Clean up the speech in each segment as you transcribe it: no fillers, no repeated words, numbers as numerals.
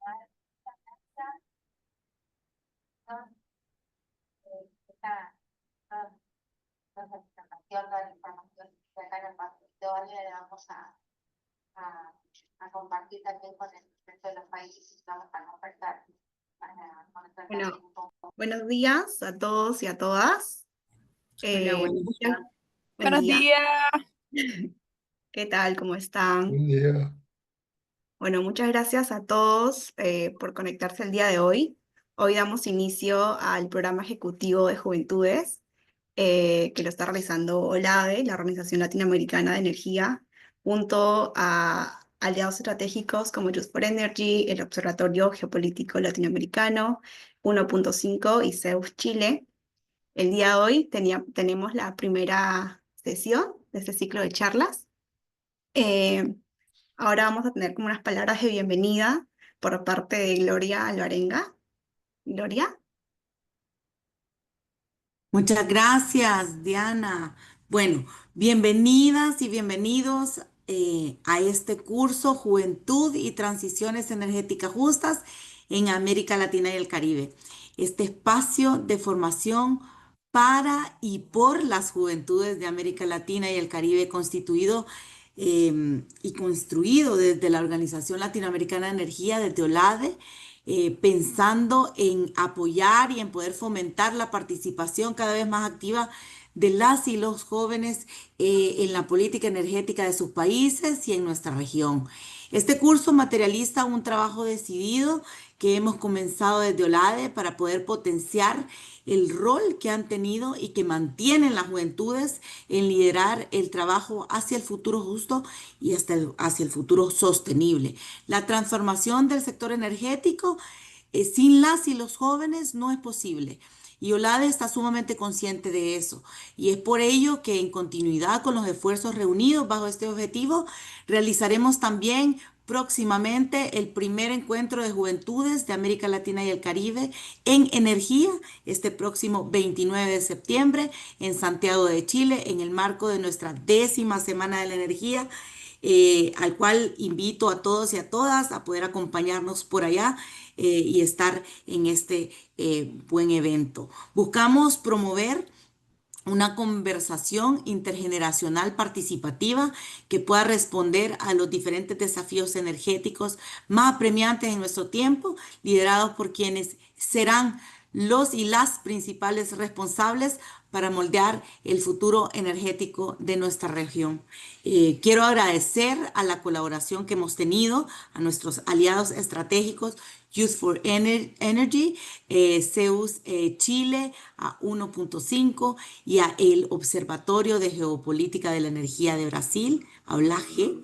la presentación, toda la información que acá en el papel de hoy le vamos a compartir también con el resto de los países. Vamos a compartir conocer Bueno, también un poco. buenos días a todos y a todas. Hola, buenos días. Buen Buenos día. días. ¿Qué tal? ¿Cómo están? Buen día. Bueno, muchas gracias a todos por conectarse el día de hoy. Hoy damos inicio al programa ejecutivo de Juventudes que lo está realizando OLADE, la Organización Latinoamericana de Energía, junto a aliados estratégicos como Youth for Energy, el Observatorio Geopolítico Latinoamericano, 1.5 y CEUS Chile. El día de hoy tenemos la primera sesión de este ciclo de charlas. Ahora vamos a tener como unas palabras de bienvenida por parte de Gloria Alvarenga. Gloria. Muchas gracias, Diana. Bueno, bienvenidas y bienvenidos a este curso Juventud y Transiciones Energéticas Justas en América Latina y el Caribe. Este espacio de formación para y por las juventudes de América Latina y el Caribe constituido y construido desde la Organización Latinoamericana de Energía, desde OLADE, pensando en apoyar y en poder fomentar la participación cada vez más activa de las y los jóvenes en la política energética de sus países y en nuestra región. Este curso materializa un trabajo decidido que hemos comenzado desde OLADE para poder potenciar el rol que han tenido y que mantienen las juventudes en liderar el trabajo hacia el futuro justo y hacia el futuro sostenible. La transformación del sector energético sin las y los jóvenes no es posible. Y OLADE está sumamente consciente de eso. Y es por ello que en continuidad con los esfuerzos reunidos bajo este objetivo, realizaremos también próximamente el primer encuentro de juventudes de América Latina y el Caribe en energía este próximo 29 de septiembre en Santiago de Chile, en el marco de nuestra 10ª Semana de la Energía, al cual invito a todos y a todas a poder acompañarnos por allá y estar en este buen evento. Buscamos promover una conversación intergeneracional participativa que pueda responder a los diferentes desafíos energéticos más apremiantes en nuestro tiempo, liderados por quienes serán los y las principales responsables para moldear el futuro energético de nuestra región. Quiero agradecer a la colaboración que hemos tenido, a nuestros aliados estratégicos, Youth for Energy, CEUS Chile, a 1.5 y a el Observatorio de Geopolítica de la Energía de Brasil, ABLAGE,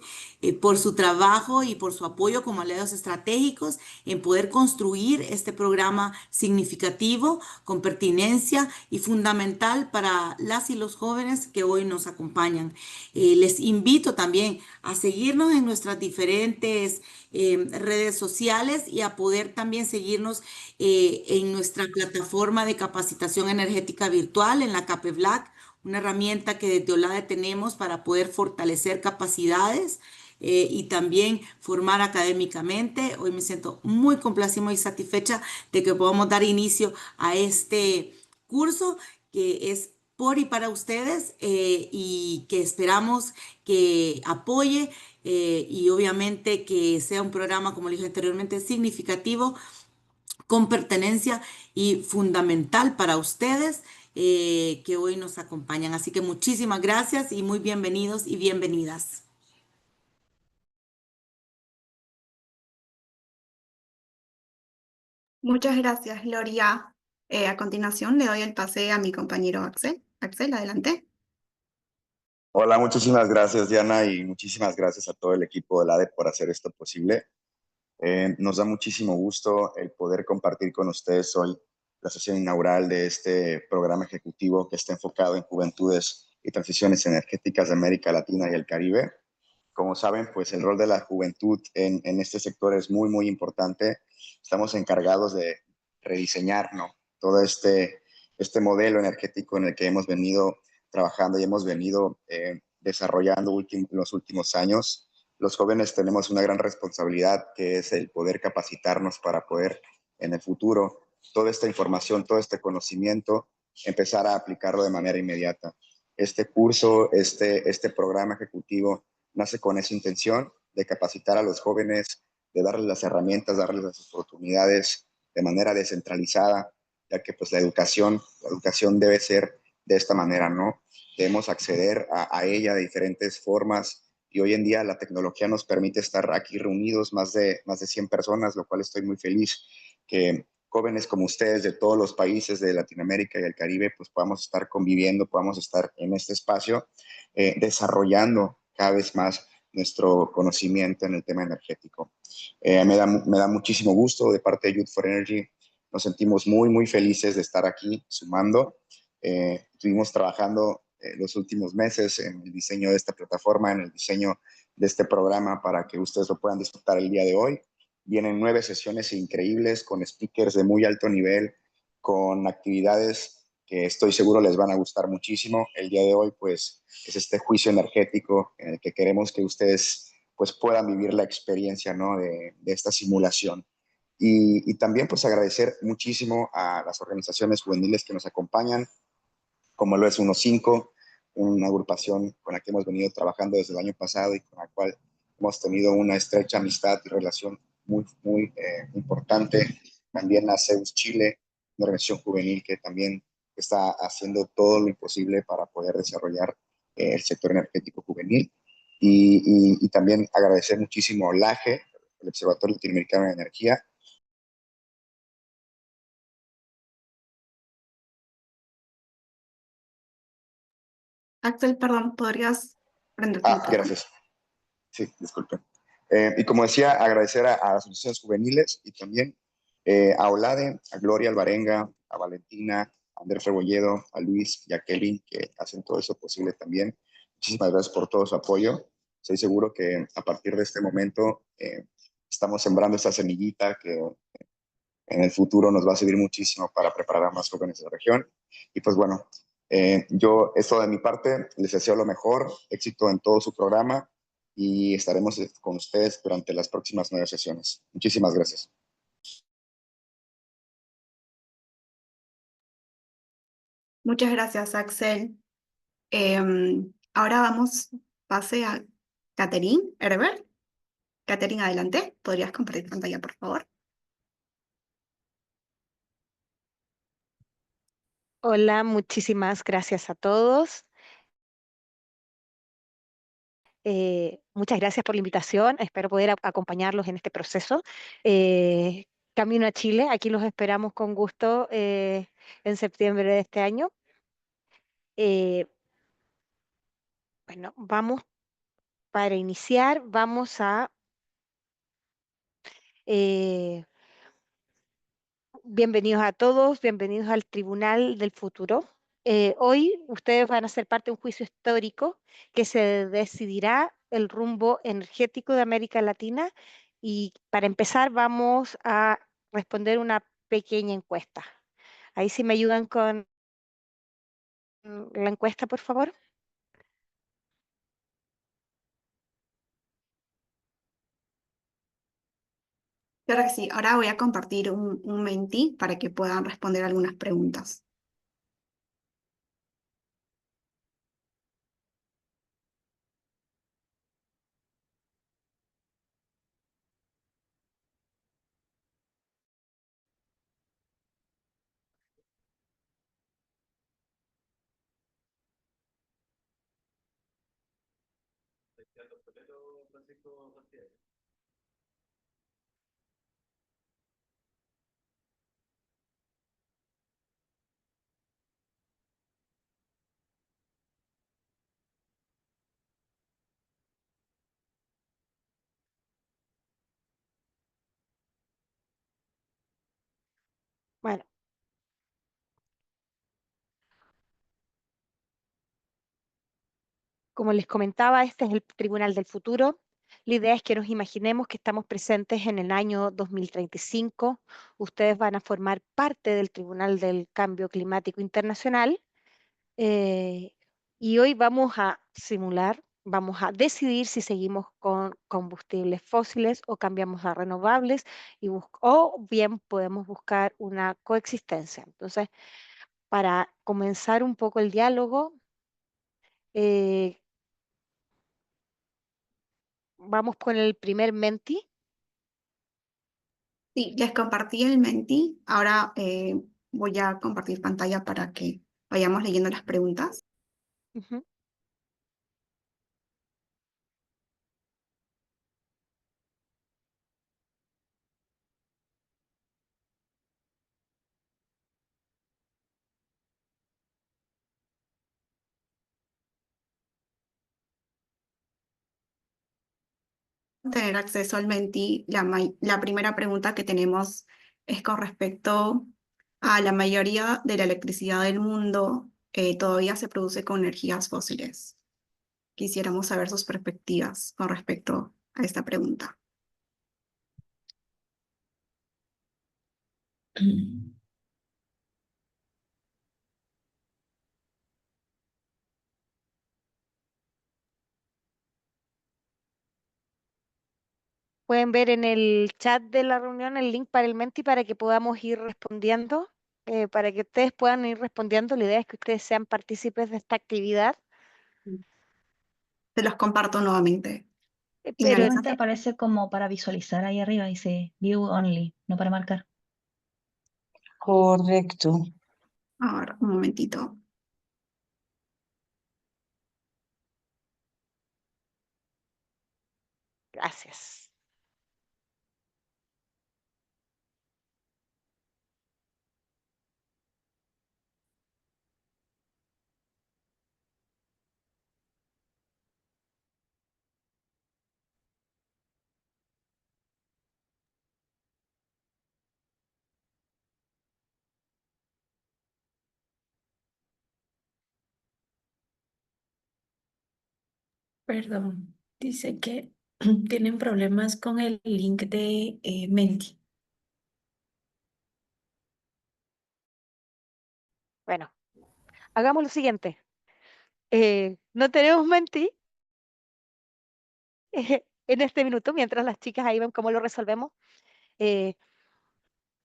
por su trabajo y por su apoyo como aliados estratégicos en poder construir este programa significativo, con pertinencia y fundamental para las y los jóvenes que hoy nos acompañan. Les invito también a seguirnos en nuestras diferentes redes sociales y a poder también seguirnos en nuestra plataforma de capacitación energética virtual en la CAPE Black, una herramienta que desde OLADE tenemos para poder fortalecer capacidades y también formar académicamente. Hoy me siento muy complacida y satisfecha de que podamos dar inicio a este curso que es por y para ustedes y que esperamos que apoye y obviamente que sea un programa, como le dije anteriormente, significativo, con pertenencia y fundamental para ustedes que hoy nos acompañan. Así que muchísimas gracias y muy bienvenidos y bienvenidas. Muchas gracias, Gloria. A continuación le doy el pase a mi compañero Axel. Axel, adelante. Hola, muchísimas gracias, Diana, y muchísimas gracias a todo el equipo de la ADE por hacer esto posible. Nos da muchísimo gusto el poder compartir con ustedes hoy la sesión inaugural de este programa ejecutivo que está enfocado en juventudes y transiciones energéticas de América Latina y el Caribe. Como saben, pues el rol de la juventud en este sector es muy, muy importante. Estamos encargados de rediseñar, ¿no?, todo este modelo energético en el que hemos venido trabajando y hemos venido desarrollando los últimos años. los jóvenes tenemos una gran responsabilidad, que es el poder capacitarnos para poder en el futuro toda esta información, todo este conocimiento, empezar a aplicarlo de manera inmediata. Este curso, este programa ejecutivo nace con esa intención de capacitar a los jóvenes, de darles las herramientas, darles las oportunidades de manera descentralizada, ya que pues la educación debe ser de esta manera, ¿no? Debemos acceder a ella de diferentes formas, y hoy en día la tecnología nos permite estar aquí reunidos más de 100 personas, lo cual estoy muy feliz que jóvenes como ustedes de todos los países de Latinoamérica y el Caribe pues podamos estar conviviendo, podamos estar en este espacio desarrollando cada vez más nuestro conocimiento en el tema energético. Me da muchísimo gusto de parte de Youth for Energy. Nos sentimos muy, muy felices de estar aquí sumando. Estuvimos trabajando los últimos meses en el diseño de esta plataforma, en el diseño de este programa para que ustedes lo puedan disfrutar el día de hoy. Vienen 9 sesiones increíbles con speakers de muy alto nivel, con actividades que estoy seguro les van a gustar muchísimo. El día de hoy, pues, es este juicio energético en el que queremos que ustedes, pues, puedan vivir la experiencia, ¿no? de esta simulación. Y también, pues, agradecer muchísimo a las organizaciones juveniles que nos acompañan, como lo es 1-5, una agrupación con la que hemos venido trabajando desde el año pasado y con la cual hemos tenido una estrecha amistad y relación muy, muy importante. También a Zeus Chile, una organización juvenil que también está haciendo todo lo imposible para poder desarrollar el sector energético juvenil. Y también agradecer muchísimo a LAGE, el Observatorio Latinoamericano de Energía. Axel, perdón, ¿podrías prender tu micrófono? Gracias. Sí, disculpen. Y como decía, agradecer a las asociaciones juveniles y también a Olade, a Gloria Alvarenga, a Valentina, a Andrés Rebolledo, a Luis y a Kelly, que hacen todo eso posible también. Muchísimas gracias por todo su apoyo. Estoy seguro que a partir de este momento estamos sembrando esta semillita que en el futuro nos va a servir muchísimo para preparar a más jóvenes de la región. Y pues bueno, yo, esto de mi parte, les deseo lo mejor, éxito en todo su programa y estaremos con ustedes durante las próximas 9 sesiones. Muchísimas gracias. Muchas gracias, Axel. Ahora pase a Catherine Herbert. Catherine, adelante. ¿Podrías compartir pantalla, por favor? Hola, muchísimas gracias a todos. Muchas gracias por la invitación. Espero poder acompañarlos en este proceso. Camino a Chile, aquí los esperamos con gusto en septiembre de este año. Bueno, para iniciar, bienvenidos a todos, bienvenidos al Tribunal del Futuro. Hoy ustedes van a ser parte de un juicio histórico que se decidirá el rumbo energético de América Latina, y para empezar vamos a responder una pequeña encuesta. Ahí sí me ayudan con la encuesta, por favor. Claro que sí. Ahora voy a compartir un Menti para que puedan responder algunas preguntas. Bueno, como les comentaba, este es el Tribunal del Futuro. La idea es que nos imaginemos que estamos presentes en el año 2035. Ustedes van a formar parte del Tribunal del Cambio Climático Internacional, y hoy vamos a simular vamos a decidir si seguimos con combustibles fósiles o cambiamos a renovables o bien podemos buscar una coexistencia. Entonces, para comenzar un poco el diálogo, eh, vamos con el primer menti. Sí, les compartí el Menti. Ahora voy a compartir pantalla para que vayamos leyendo las preguntas. Ujú. Tener acceso al Menti, la primera pregunta que tenemos es con respecto a la mayoría de la electricidad del mundo todavía se produce con energías fósiles. Quisiéramos saber sus perspectivas con respecto a esta pregunta. Pueden ver en el chat de la reunión el link para el menti para que podamos ir respondiendo, para que ustedes puedan ir respondiendo. La idea es que ustedes sean partícipes de esta actividad. Se los comparto nuevamente. Pero Ignacia. Te aparece como para visualizar ahí arriba, dice View Only, no para marcar. Correcto. Ahora, un momentito. gracias. Perdón, dice que tienen problemas con el link de Menti. Bueno, hagamos lo siguiente. No tenemos menti en este minuto, mientras las chicas ahí ven cómo lo resolvemos. Eh,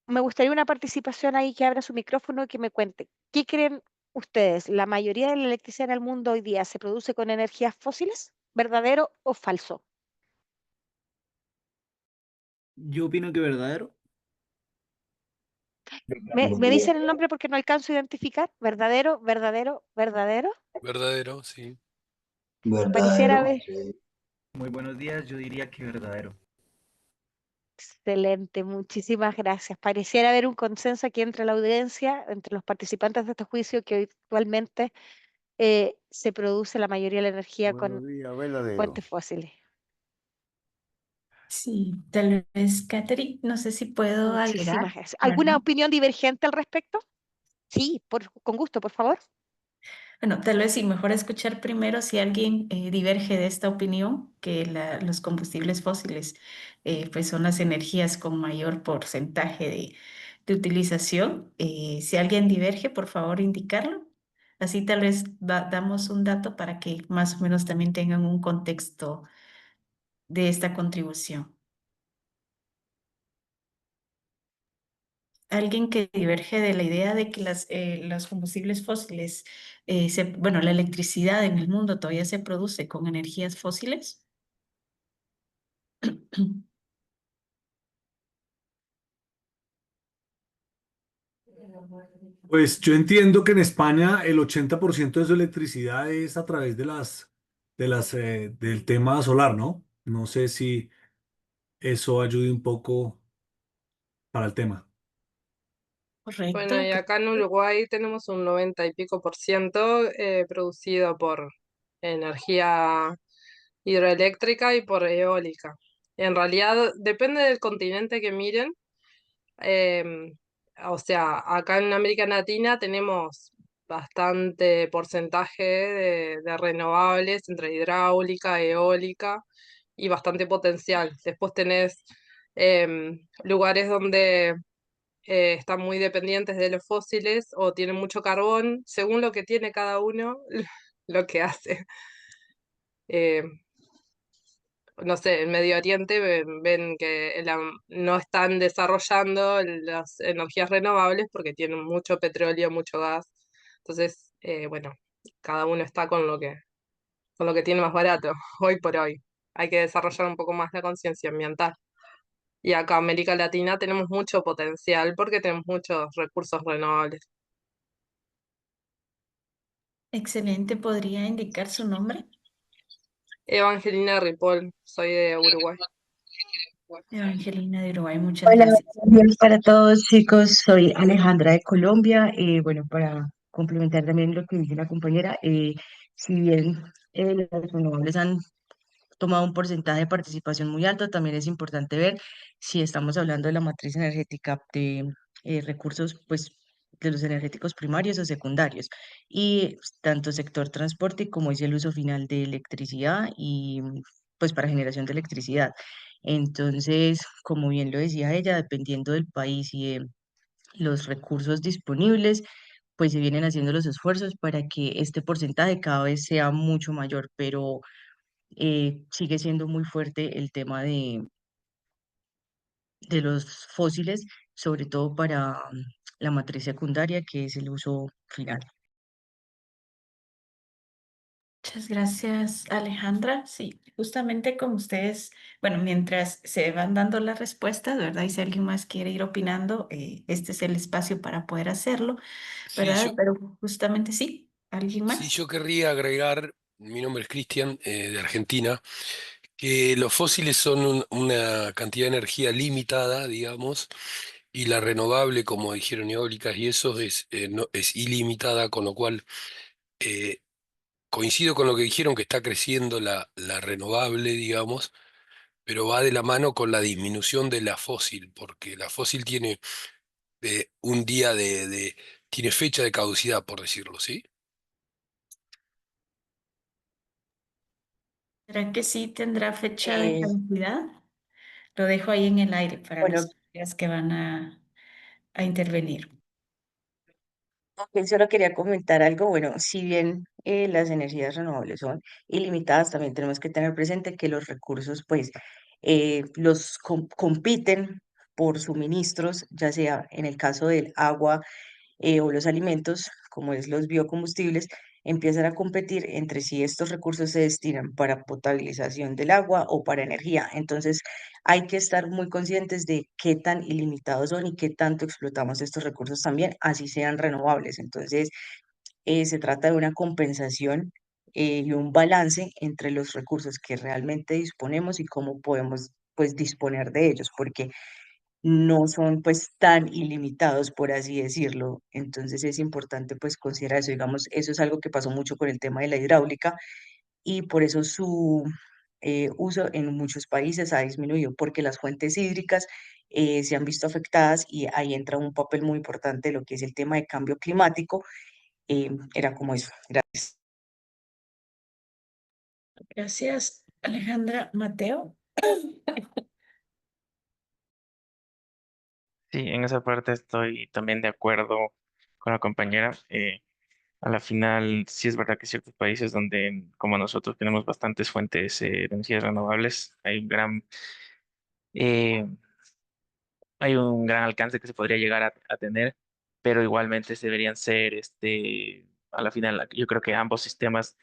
Me gustaría una participación ahí que abra su micrófono y que me cuente. ¿Qué creen ustedes? ¿La mayoría de la electricidad en el mundo hoy día se produce con energías fósiles? ¿Verdadero o falso? Yo opino que verdadero. ¿Me dicen el nombre porque no alcanzo a identificar? ¿Verdadero, verdadero, verdadero? Verdadero, sí. Pareciera haber. Muy buenos días, yo diría que verdadero. Excelente, muchísimas gracias. Pareciera haber un consenso aquí entre la audiencia, entre los participantes de este juicio, que actualmente se produce la mayoría de la energía con días, verdadero. fuentes fósiles. Sí, tal vez, Catherine, no sé si puedo Muchísimas agregar. gracias. ¿Alguna Bueno, opinión divergente al respecto? Sí, con gusto, por favor. bueno, tal vez sí, mejor escuchar primero si alguien diverge de esta opinión, que los combustibles fósiles pues son las energías con mayor porcentaje de utilización. Si alguien diverge, por favor, indicarlo. Así tal vez damos un dato para que más o menos también tengan un contexto de esta contribución. Alguien que diverge de la idea de que los combustibles fósiles, bueno, la electricidad en el mundo todavía se produce con energías fósiles. Pues yo entiendo que en España el 80% de su electricidad es a través del tema solar, ¿no? No sé si eso ayude un poco para el tema. Bueno, y Correcto. acá en Uruguay tenemos un 90 y pico% producido por energía hidroeléctrica y por eólica. En realidad depende del continente que miren. em, o sea, acá en América Latina tenemos bastante porcentaje de renovables entre hidráulica, eólica y bastante potencial. Después tenés lugares donde están muy dependientes de los fósiles o tienen mucho carbón, según lo que tiene cada uno, lo que hace. eh, no sé, en Medio Oriente ven que no están desarrollando las energías renovables porque tienen mucho petróleo, mucho gas. Entonces, bueno, cada uno está con lo que tiene más barato, hoy por hoy. Hay que desarrollar un poco más la conciencia ambiental. Y acá en América Latina tenemos mucho potencial porque tenemos muchos recursos renovables. Excelente, ¿podría indicar su nombre? Evangelina Ripoll, soy de Uruguay. Evangelina de Uruguay, muchas Hola, gracias. buenos días para todos, chicos. Soy Alejandra de Colombia. Bueno, para complementar también lo que dice la compañera, si bien las renovables han tomado un porcentaje de participación muy alto, también es importante ver si estamos hablando de la matriz energética de recursos, pues, de los energéticos primarios o secundarios, y tanto sector transporte como es el uso final de electricidad y pues para generación de electricidad. Entonces, como bien lo decía ella, dependiendo del país y de los recursos disponibles, pues se vienen haciendo los esfuerzos para que este porcentaje cada vez sea mucho mayor, pero sigue siendo muy fuerte el tema de los fósiles, sobre todo para la matriz secundaria, que es el uso final. Muchas gracias, Alejandra. Sí, justamente como ustedes, bueno, mientras se van dando las respuestas, ¿verdad? Y si alguien más quiere ir opinando, este es el espacio para poder hacerlo, Sí, ¿verdad? Pero justamente sí, ¿alguien sí, más? yo querría agregar, mi nombre es Cristian, de Argentina, que los fósiles son una cantidad de energía limitada, digamos, y la renovable, como dijeron eólicas, y eso no, es ilimitada, con lo cual eh, coincido con lo que dijeron, que está creciendo la renovable, digamos, pero va de la mano con la disminución de la fósil, porque la fósil tiene un día tiene fecha de caducidad, por decirlo, ¿sí? ¿Será que sí tendrá fecha de Eh, caducidad? Lo dejo ahí en el aire para los bueno, colegas que van a intervenir. Ok, solo quería comentar algo. Bueno, si bien las energías renovables son ilimitadas, también tenemos que tener presente que los recursos, pues, compiten por suministros, ya sea en el caso del agua o los alimentos, como es los biocombustibles, empiezan a competir entre si estos recursos se destinan para potabilización del agua o para energía. Entonces, hay que estar muy conscientes de qué tan ilimitados son y qué tanto explotamos estos recursos también, así sean renovables. Entonces, se trata de una compensación y un balance entre los recursos que realmente disponemos y cómo podemos pues disponer de ellos, porque no son pues tan ilimitados, por así decirlo. Entonces es importante pues considerar eso. Digamos, eso es algo que pasó mucho con el tema de la hidráulica y por eso su uso en muchos países ha disminuido, porque las fuentes hídricas se han visto afectadas y ahí entra un papel muy importante lo que es el tema de cambio climático. Era como eso. Gracias. Gracias, Alejandra. Mateo. Sí, en esa parte estoy también de acuerdo con la compañera. A la final, sí es verdad que ciertos países donde, como nosotros, tenemos bastantes fuentes de energías renovables, eh, hay un gran alcance que se podría llegar a tener, pero igualmente se deberían ser, a la final, yo creo que ambos sistemas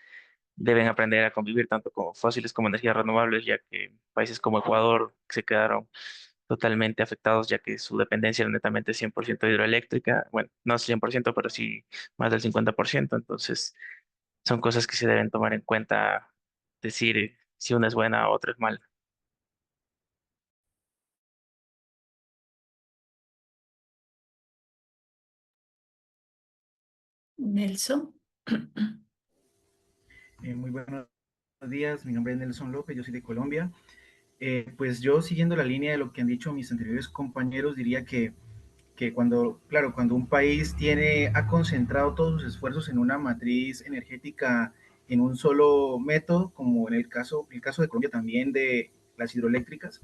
deben aprender a convivir tanto con fósiles como energías renovables, ya que países como Ecuador se quedaron totalmente afectados, ya que su dependencia era netamente 100% hidroeléctrica, bueno, no 100%, pero sí más del 50%, entonces son cosas que se deben tomar en cuenta, decir si una es buena o otra es mala. Nelson. Muy buenos días, mi nombre es Nelson López, yo soy de Colombia. Pues yo siguiendo la línea de lo que han dicho mis anteriores compañeros, diría que cuando, claro, cuando un país ha concentrado todos sus esfuerzos en una matriz energética en un solo método, como en el caso de Colombia también de las hidroeléctricas,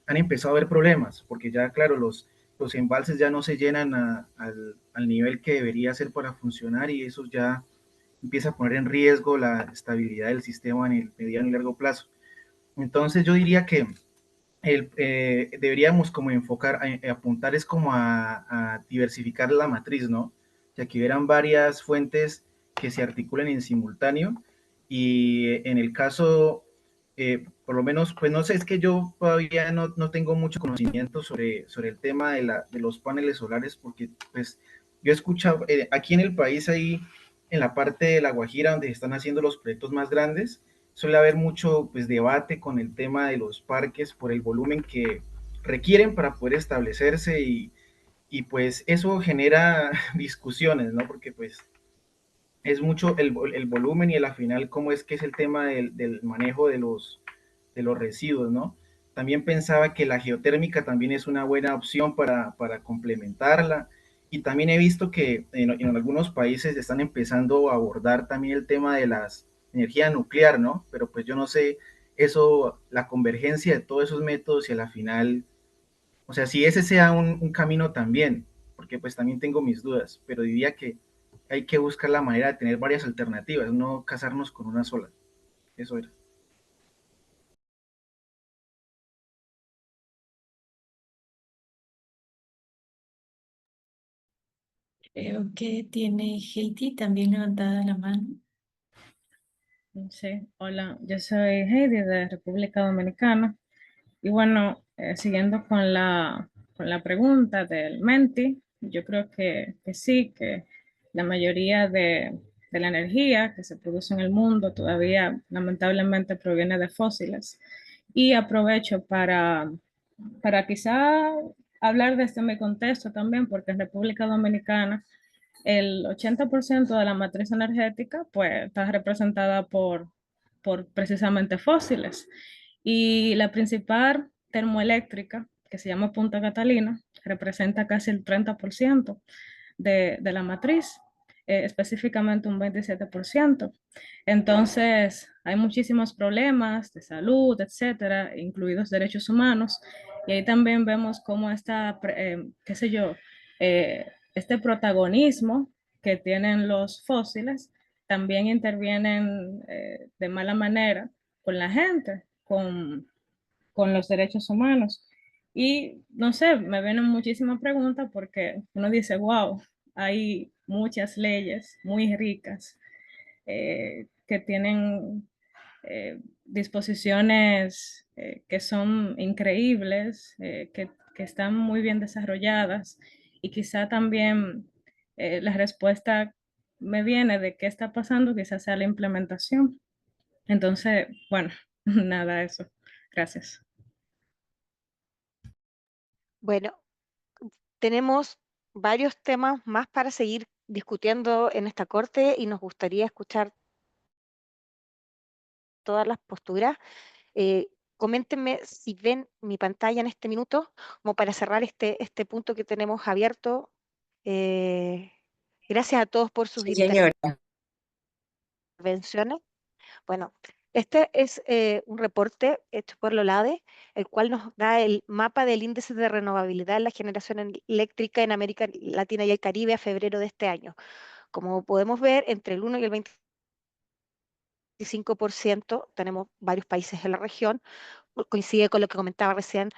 han empezado a haber problemas, porque ya, claro, los embalses ya no se llenan al nivel que debería ser para funcionar y esos ya empieza a poner en riesgo la estabilidad del sistema en el mediano y largo plazo. Entonces yo diría que deberíamos como enfocar, apuntar es como a diversificar la matriz, ¿no? Ya que hubieran varias fuentes que se articulen en simultáneo y en el caso, por lo menos, pues no sé, es que yo todavía no tengo mucho conocimiento sobre el tema de los paneles solares porque pues yo he escuchado, aquí en el país ahí, en la parte de La Guajira, donde se están haciendo los proyectos más grandes, suele haber mucho pues, debate con el tema de los parques por el volumen que requieren para poder establecerse y pues eso genera discusiones, ¿no? Porque pues es mucho el volumen y a la final cómo es que es el tema del manejo de los residuos, ¿no? También pensaba que la geotérmica también es una buena opción para complementarla. Y también he visto que en algunos países están empezando a abordar también el tema de las energía nuclear, ¿no? Pero pues yo no sé eso, la convergencia de todos esos métodos y a la final, o sea, si ese sea un camino también, porque pues también tengo mis dudas, pero diría que hay que buscar la manera de tener varias alternativas, no casarnos con una sola. Eso era. Creo que tiene Haiti también levantada la mano. Sí, hola, yo soy Heidi de República Dominicana. Y bueno, siguiendo con la pregunta del Menti, yo creo que sí, que la mayoría de la energía que se produce en el mundo todavía lamentablemente proviene de fósiles. Y aprovecho para quizá hablar desde mi contexto también, porque en República Dominicana el 80% de la matriz energética pues está representada por precisamente fósiles. Y la principal termoeléctrica, que se llama Punta Catalina, representa casi el 30% de la matriz, específicamente un 27%. Entonces, hay muchísimos problemas de salud, etcétera, incluidos derechos humanos. Y ahí también vemos cómo está, qué sé yo, este protagonismo que tienen los fósiles también intervienen de mala manera con la gente, con los derechos humanos. Y no sé, me vienen muchísimas preguntas porque uno dice, wow, hay muchas leyes muy ricas que tienen disposiciones que son increíbles, que están muy bien desarrolladas y quizá también la respuesta me viene de qué está pasando, quizás sea la implementación. Entonces, bueno, nada, eso. Gracias. Bueno, tenemos varios temas más para seguir discutiendo en esta corte y nos gustaría escuchar todas las posturas. Coméntenme si ven mi pantalla en este minuto, como para cerrar este punto que tenemos abierto. Eh, Gracias a todos por sus Sí, señora. intervenciones. Bueno, este es un reporte hecho por Lolade, el cual nos da el mapa del índice de renovabilidad en la generación eléctrica en América Latina y el Caribe a febrero de este año. Como podemos ver, entre el 1 y el 25% tenemos varios países en la región, coincide con lo que comentaba recién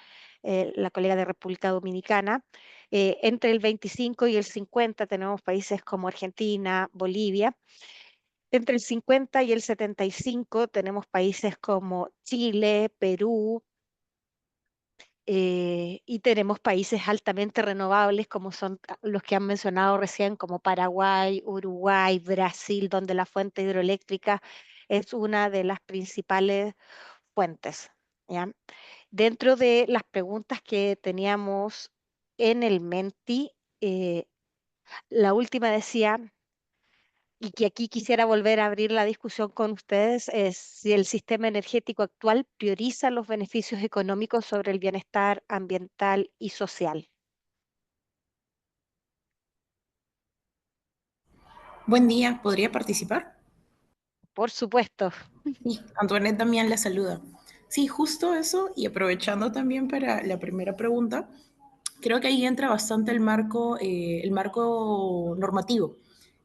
la colega de República Dominicana. Entre el 25 y el 50 tenemos países como Argentina, Bolivia. Entre el 50 y el 75 tenemos países como Chile, Perú, y tenemos países altamente renovables como son los que han mencionado recién, como Paraguay, Uruguay, Brasil, donde la fuente hidroeléctrica es una de las principales fuentes, ¿ya? Dentro de las preguntas que teníamos en el Menti, la última decía, y que aquí quisiera volver a abrir la discusión con ustedes, es si el sistema energético actual prioriza los beneficios económicos sobre el bienestar ambiental y social. Buen día, ¿podría participar? Por supuesto. Sí, Antoinette Damián la saluda. Sí, justo eso, y aprovechando también para la primera pregunta, creo que ahí entra bastante el marco normativo,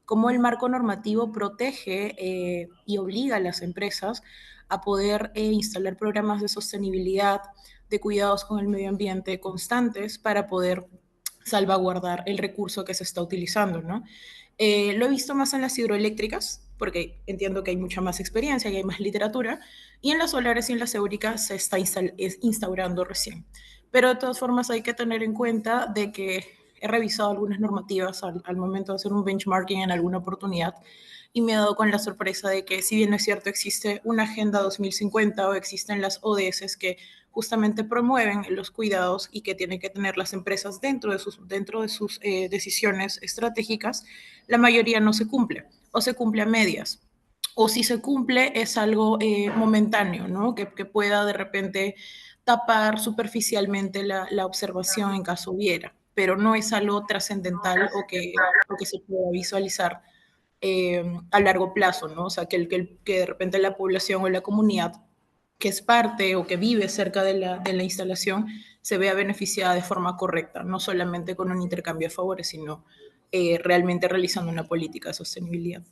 cómo el marco normativo protege y obliga a las empresas a poder instalar programas de sostenibilidad, de cuidados con el medio ambiente constantes para poder salvaguardar el recurso que se está utilizando, ¿no? Lo he visto más en las hidroeléctricas, porque entiendo que hay mucha más experiencia y hay más literatura, y en las solares y en las eólicas se está instaurando recién. Pero de todas formas hay que tener en cuenta de que he revisado algunas normativas al momento de hacer un benchmarking en alguna oportunidad y me he dado con la sorpresa de que si bien es cierto existe una Agenda 2050 o existen las ODS que justamente promueven los cuidados y que tienen que tener las empresas dentro de sus decisiones estratégicas, la mayoría no se cumple o se cumple a medias. O si se cumple es algo momentáneo, ¿no? Que pueda de repente tapar superficialmente la observación en caso hubiera, pero no es algo trascendental o que se pueda visualizar a largo plazo, ¿no? O sea, que de repente la población o la comunidad que es parte o que vive cerca de la instalación se vea beneficiada de forma correcta, no solamente con un intercambio de favores, sino realmente realizando una política de sostenibilidad.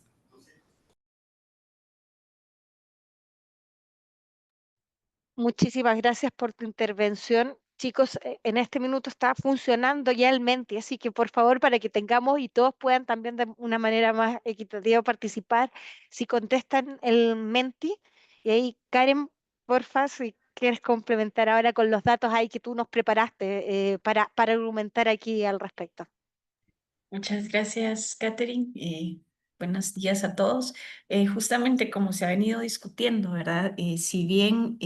Muchísimas gracias por tu intervención. Chicos, en este minuto está funcionando ya el Menti, así que por favor, para que tengamos y todos puedan también de una manera más equitativa participar, si contestan el Menti, y ahí Karen, porfa, si quieres complementar ahora con los datos ahí que tú nos preparaste para argumentar aquí al respecto. Muchas gracias, Catherine. Buenos días a todos. Justamente como se ha venido discutiendo, ¿verdad? Si bien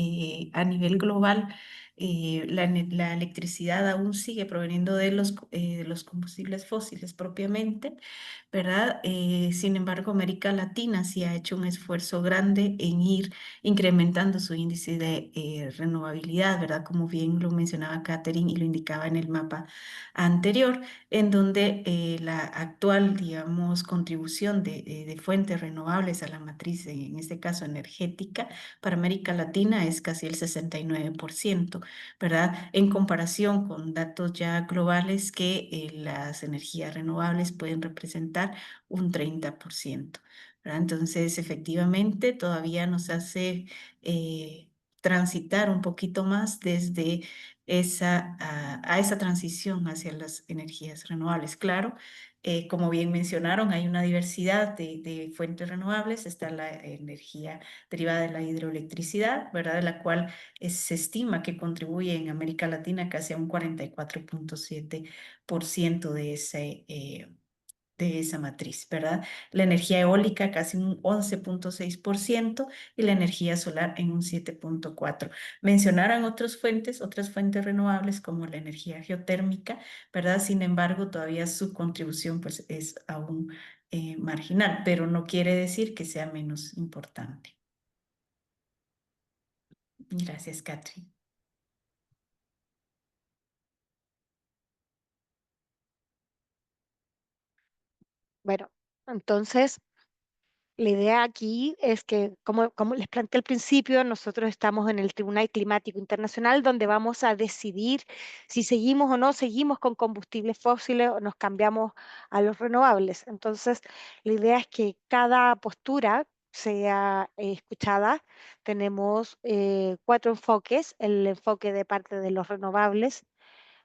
a nivel global la electricidad aún sigue proveniendo de los combustibles fósiles propiamente, ¿verdad? Sin embargo, América Latina sí ha hecho un esfuerzo grande en ir incrementando su índice de renovabilidad, ¿verdad? Como bien lo mencionaba Catherine y lo indicaba en el mapa anterior, en donde la actual, digamos, contribución de fuentes renovables a la matriz, en este caso energética, para América Latina es casi el 69%, ¿verdad? En comparación con datos ya globales que las energías renovables pueden representar un 30%, ¿verdad? Entonces, efectivamente, todavía nos hace transitar un poquito más desde a esa transición hacia las energías renovables. Claro, como bien mencionaron, hay una diversidad de fuentes renovables. Está la energía derivada de la hidroelectricidad, ¿verdad? De la cual se estima que contribuye en América Latina casi a un 44.7% de esa matriz, ¿verdad? La energía eólica casi un 11.6% y la energía solar en un 7.4%. Mencionaron otras fuentes renovables como la energía geotérmica, ¿verdad? Sin embargo, todavía su contribución pues es aún marginal, pero no quiere decir que sea menos importante. Gracias, Catherine. Bueno, entonces la idea aquí es que, como les planteé al principio, nosotros estamos en el Tribunal Climático Internacional, donde vamos a decidir si seguimos o no seguimos con combustibles fósiles o nos cambiamos a los renovables. Entonces, la idea es que cada postura sea escuchada. Tenemos 4 enfoques: el enfoque de parte de los renovables,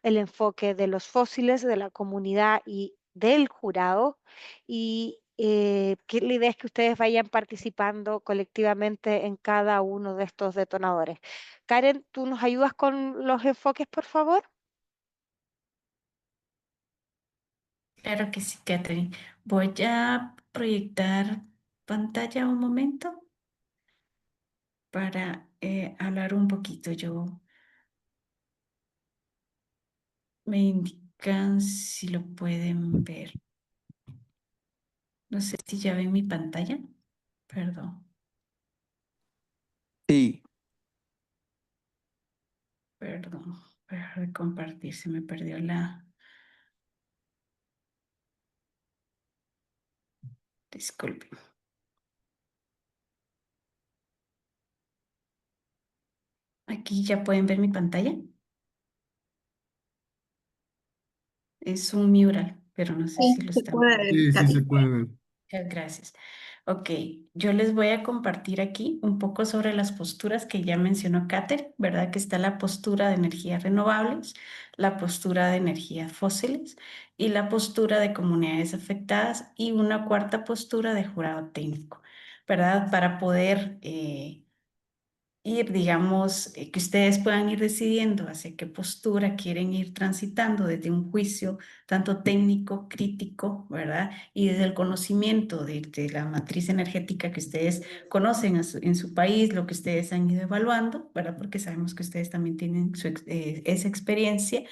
el enfoque de los fósiles, de la comunidad y del jurado. Y que la idea es que ustedes vayan participando colectivamente en cada uno de estos detonadores. Karen, ¿tú nos ayudas con los enfoques, por favor? Claro que sí, Catherine. Voy a proyectar pantalla un momento para hablar un poquito. Me indican si lo pueden ver. No sé si ya ven mi pantalla. Perdón, Sí, perdón. Para de compartir, se me perdió la... Disculpe. Aquí ya pueden ver mi pantalla. Es un mural, pero no sé si Sí, lo se están puede viendo. ver, Sí, sí se Katy. puede ver. Muchas gracias. Ok, yo les voy a compartir aquí un poco sobre las posturas que ya mencionó Kather, ¿verdad? Que está la postura de energías renovables, la postura de energías fósiles y la postura de comunidades afectadas y una cuarta postura de jurado técnico, ¿verdad? Para poder ir, digamos, que ustedes puedan ir decidiendo hacia qué postura quieren ir transitando desde un juicio tanto técnico, crítico, ¿verdad? Y desde el conocimiento de la matriz energética que ustedes conocen en su país, lo que ustedes han ido evaluando, ¿verdad? Porque sabemos que ustedes también tienen esa experiencia.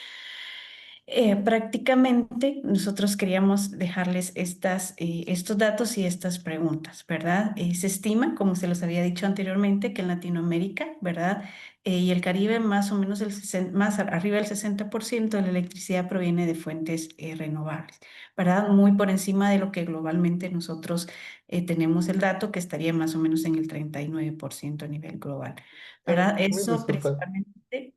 Prácticamente nosotros queríamos dejarles estos datos y estas preguntas, ¿verdad? Se estima, como se los había dicho anteriormente, que en Latinoamérica, ¿verdad? Y el Caribe, más o menos más arriba del 60% de la electricidad proviene de fuentes renovables, ¿verdad? Muy por encima de lo que globalmente nosotros tenemos el dato, que estaría más o menos en el 39% a nivel global, ¿verdad? Mil Eso disculpas. principalmente,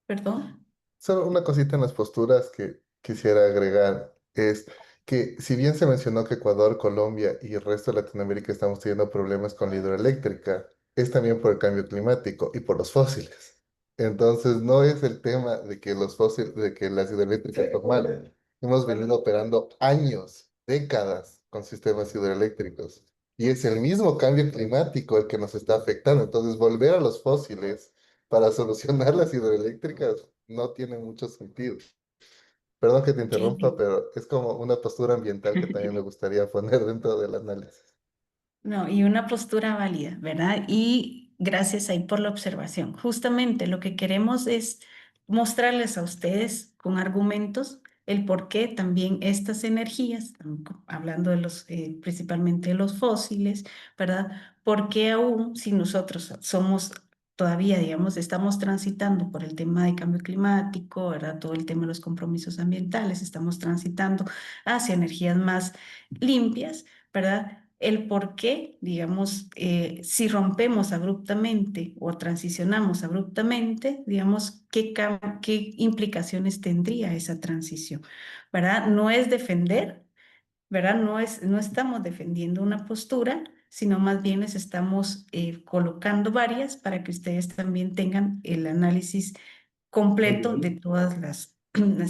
perdón. Solo una cosita en las posturas que quisiera agregar es que si bien se mencionó que Ecuador, Colombia y el resto de Latinoamérica estamos teniendo problemas con la hidroeléctrica, es también por el cambio climático y por los fósiles. Entonces no es el tema de que los fósiles, de que las hidroeléctricas son malas. Hemos venido operando años, décadas con sistemas hidroeléctricos y es el mismo cambio climático el que nos está afectando. Entonces volver a los fósiles para solucionar las hidroeléctricas no tiene mucho sentido. Perdón que te interrumpa, Ok. pero es como una postura ambiental que también me gustaría poner dentro del análisis. No, y una postura válida, ¿verdad? Y gracias ahí por la observación. Justamente lo que queremos es mostrarles a ustedes con argumentos el por qué también estas energías, hablando de principalmente de los fósiles, ¿verdad? ¿Por qué aún si nosotros somos todavía, digamos, estamos transitando por el tema de cambio climático, ¿verdad? Todo el tema de los compromisos ambientales, estamos transitando hacia energías más limpias, ¿verdad? El por qué, digamos, si rompemos abruptamente o transicionamos abruptamente, digamos, qué implicaciones tendría esa transición, ¿verdad? No es defender, ¿verdad? No estamos defendiendo una postura, sino más bien les estamos colocando varias para que ustedes también tengan el análisis completo de todas las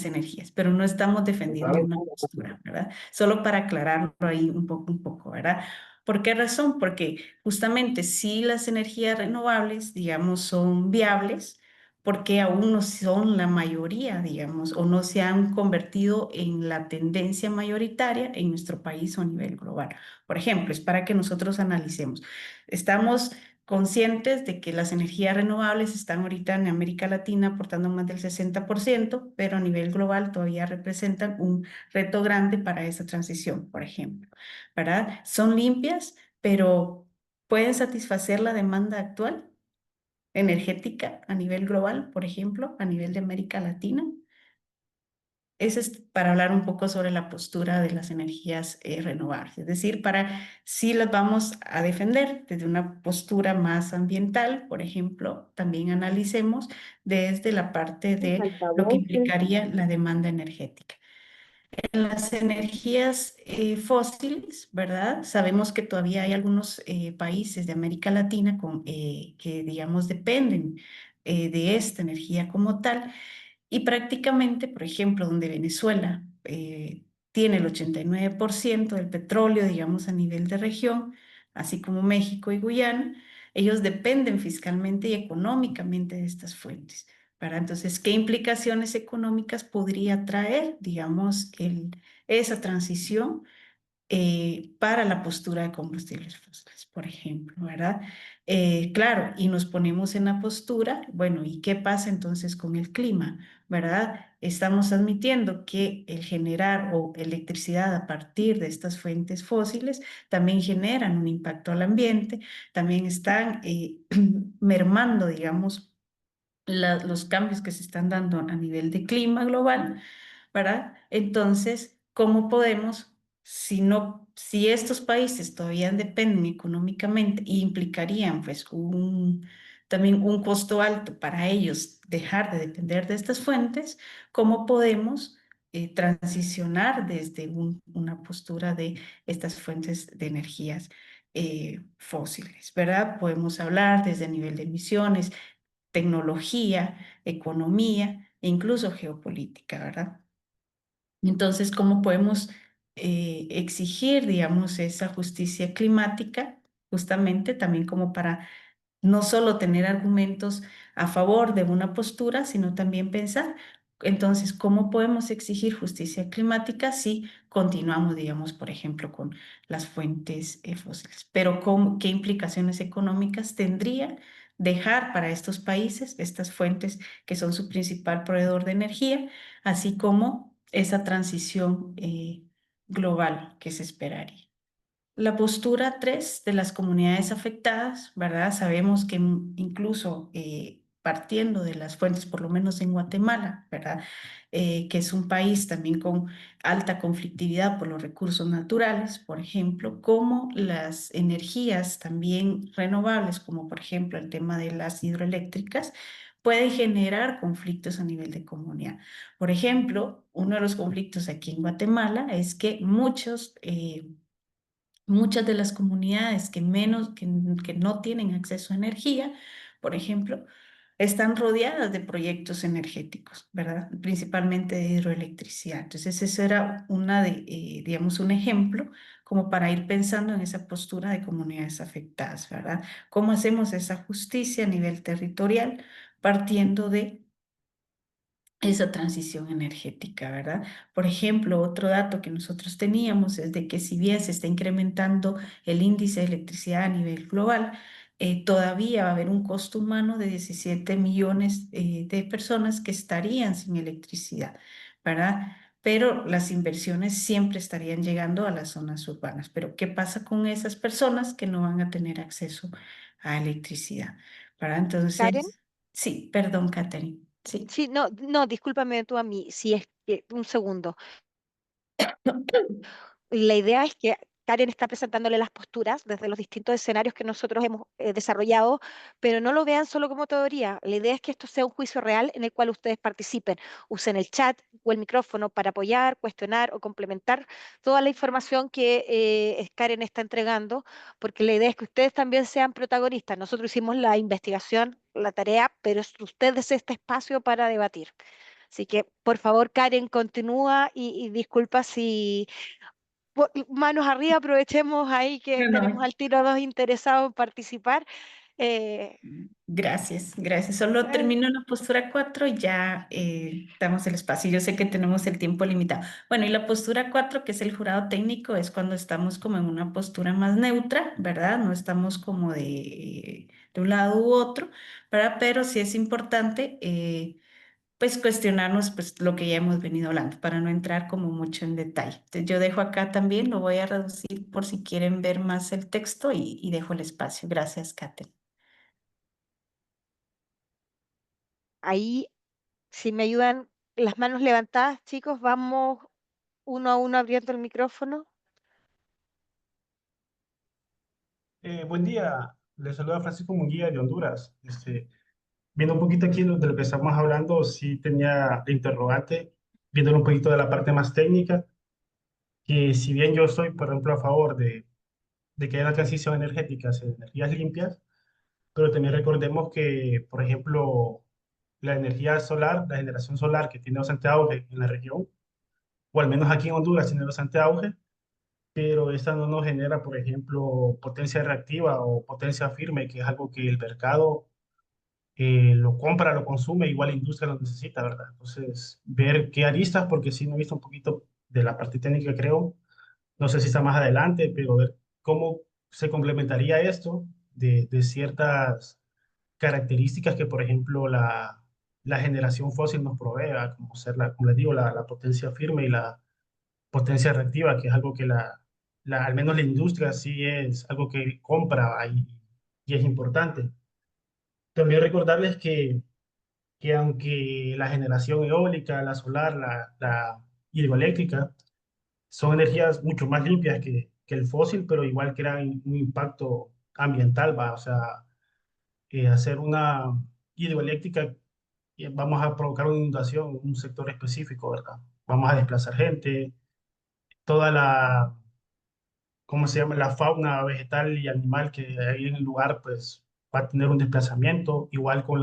energías, pero no estamos defendiendo una postura, ¿verdad? Solo para aclararlo ahí un poco, ¿verdad? ¿Por qué razón? Porque justamente si las energías renovables, digamos, son viables, porque aún no son la mayoría, digamos, o no se han convertido en la tendencia mayoritaria en nuestro país o a nivel global. Por ejemplo, es para que nosotros analicemos. Estamos conscientes de que las energías renovables están ahorita en América Latina aportando más del 60%, pero a nivel global todavía representan un reto grande para esa transición, por ejemplo, ¿verdad? Son limpias, pero pueden satisfacer la demanda actual energética a nivel global, por ejemplo, a nivel de América Latina. Ese es para hablar un poco sobre la postura de las energías renovables, es decir, para si las vamos a defender desde una postura más ambiental, por ejemplo, también analicemos desde la parte de lo que implicaría la demanda energética. En las energías fósiles, ¿verdad? Sabemos que todavía hay algunos países de América Latina que, digamos, dependen de esta energía como tal. Y prácticamente, por ejemplo, donde Venezuela tiene el 89% del petróleo, digamos, a nivel de región, así como México y Guyana, ellos dependen fiscalmente y económicamente de estas fuentes. Entonces, ¿qué implicaciones económicas podría traer, digamos, esa transición para la postura de combustibles fósiles, por ejemplo, ¿verdad? Claro, y nos ponemos en la postura, bueno, ¿y qué pasa entonces con el clima, ¿verdad? Estamos admitiendo que el generar o electricidad a partir de estas fuentes fósiles también generan un impacto al ambiente, también están mermando, digamos, los cambios que se están dando a nivel de clima global, ¿verdad? Entonces, ¿cómo podemos, si estos países todavía dependen económicamente y implicarían pues también un costo alto para ellos dejar de depender de estas fuentes, ¿cómo podemos transicionar desde una postura de estas fuentes de energías fósiles, ¿verdad? Podemos hablar desde el nivel de emisiones, tecnología, economía e incluso geopolítica, ¿verdad? Entonces, ¿cómo podemos exigir, digamos, esa justicia climática? Justamente también como para no solo tener argumentos a favor de una postura, sino también pensar, entonces, ¿cómo podemos exigir justicia climática si continuamos, digamos, por ejemplo, con las fuentes fósiles? Pero ¿qué implicaciones económicas tendría dejar para estos países estas fuentes que son su principal proveedor de energía, así como esa transición global que se esperaría? La postura 3 de las comunidades afectadas, ¿verdad? Sabemos que incluso partiendo de las fuentes, por lo menos en Guatemala, ¿verdad? Que es un país también con alta conflictividad por los recursos naturales, por ejemplo, como las energías también renovables, como por ejemplo el tema de las hidroeléctricas, pueden generar conflictos a nivel de comunidad. Por ejemplo, uno de los conflictos aquí en Guatemala es que muchas de las comunidades que no tienen acceso a energía, por ejemplo, están rodeadas de proyectos energéticos, ¿verdad? Principalmente de hidroelectricidad. Entonces, ese era digamos, un ejemplo como para ir pensando en esa postura de comunidades afectadas, ¿verdad? ¿Cómo hacemos esa justicia a nivel territorial partiendo de esa transición energética, ¿verdad? Por ejemplo, otro dato que nosotros teníamos es de que si bien se está incrementando el índice de electricidad a nivel global, todavía va a haber un costo humano de 17 millones de personas que estarían sin electricidad, ¿verdad? Pero las inversiones siempre estarían llegando a las zonas urbanas. Pero ¿qué pasa con esas personas que no van a tener acceso a electricidad? ¿Verdad? Karen, Entonces, sí, perdón, Catherine. Sí. sí, no, no, discúlpame tú a mí, si es que, un segundo. La idea es que Karen está presentándole las posturas desde los distintos escenarios que nosotros hemos desarrollado, pero no lo vean solo como teoría. La idea es que esto sea un juicio real en el cual ustedes participen. Usen el chat o el micrófono para apoyar, cuestionar o complementar toda la información que Karen está entregando, porque la idea es que ustedes también sean protagonistas. Nosotros hicimos la investigación, la tarea, pero es ustedes este espacio para debatir. Así que, por favor, Karen, continúa y disculpa si manos arriba, aprovechemos ahí que No, tenemos no. al tiro dos interesados en participar. Eh, Gracias, gracias. Solo eh, termino la postura 4 y ya damos el espacio. Yo sé que tenemos el tiempo limitado. Bueno, y la postura 4, que es el jurado técnico, es cuando estamos como en una postura más neutra, ¿verdad? No estamos como de un lado u otro, ¿verdad? Pero sí es importante pues cuestionarnos pues lo que ya hemos venido hablando para no entrar como mucho en detalle. Entonces yo dejo acá también, lo voy a reducir por si quieren ver más el texto y dejo el espacio. Gracias, Kate. ahí, si me ayudan las manos levantadas, chicos, vamos uno a uno abriendo el micrófono. Buen día, les saluda Francisco Munguía de Honduras. Viendo un poquito aquí de lo que estamos hablando, sí tenía de interrogante, viéndolo un poquito de la parte más técnica, que si bien yo estoy, por ejemplo, a favor de que haya una transición energética hacia energías limpias, pero también recordemos que, por ejemplo, la energía solar, la generación solar que tiene bastante auge en la región, o al menos aquí en Honduras tiene bastante auge, pero esta no nos genera, por ejemplo, potencia reactiva o potencia firme, que es algo que el mercado lo compra, lo consume, igual la industria lo necesita, ¿verdad? Entonces, ver qué aristas, porque sí me he visto un poquito de la parte técnica, creo, no sé si está más adelante, pero ver cómo se complementaría esto de ciertas características que, por ejemplo, la generación fósil nos provee, ¿verdad? Como ser, como les digo, la potencia firme y la potencia reactiva, que es algo que al menos la industria sí es algo que compra y es importante. También recordarles que aunque la generación eólica, la solar, la hidroeléctrica, son energías mucho más limpias que el fósil, pero igual crean un impacto ambiental, ¿va? O sea, hacer una hidroeléctrica, vamos a provocar una inundación en un sector específico, ¿verdad? vamos a desplazar gente, toda la, ¿cómo se llama? La fauna vegetal y animal que hay en el lugar, pues va a tener un desplazamiento, igual con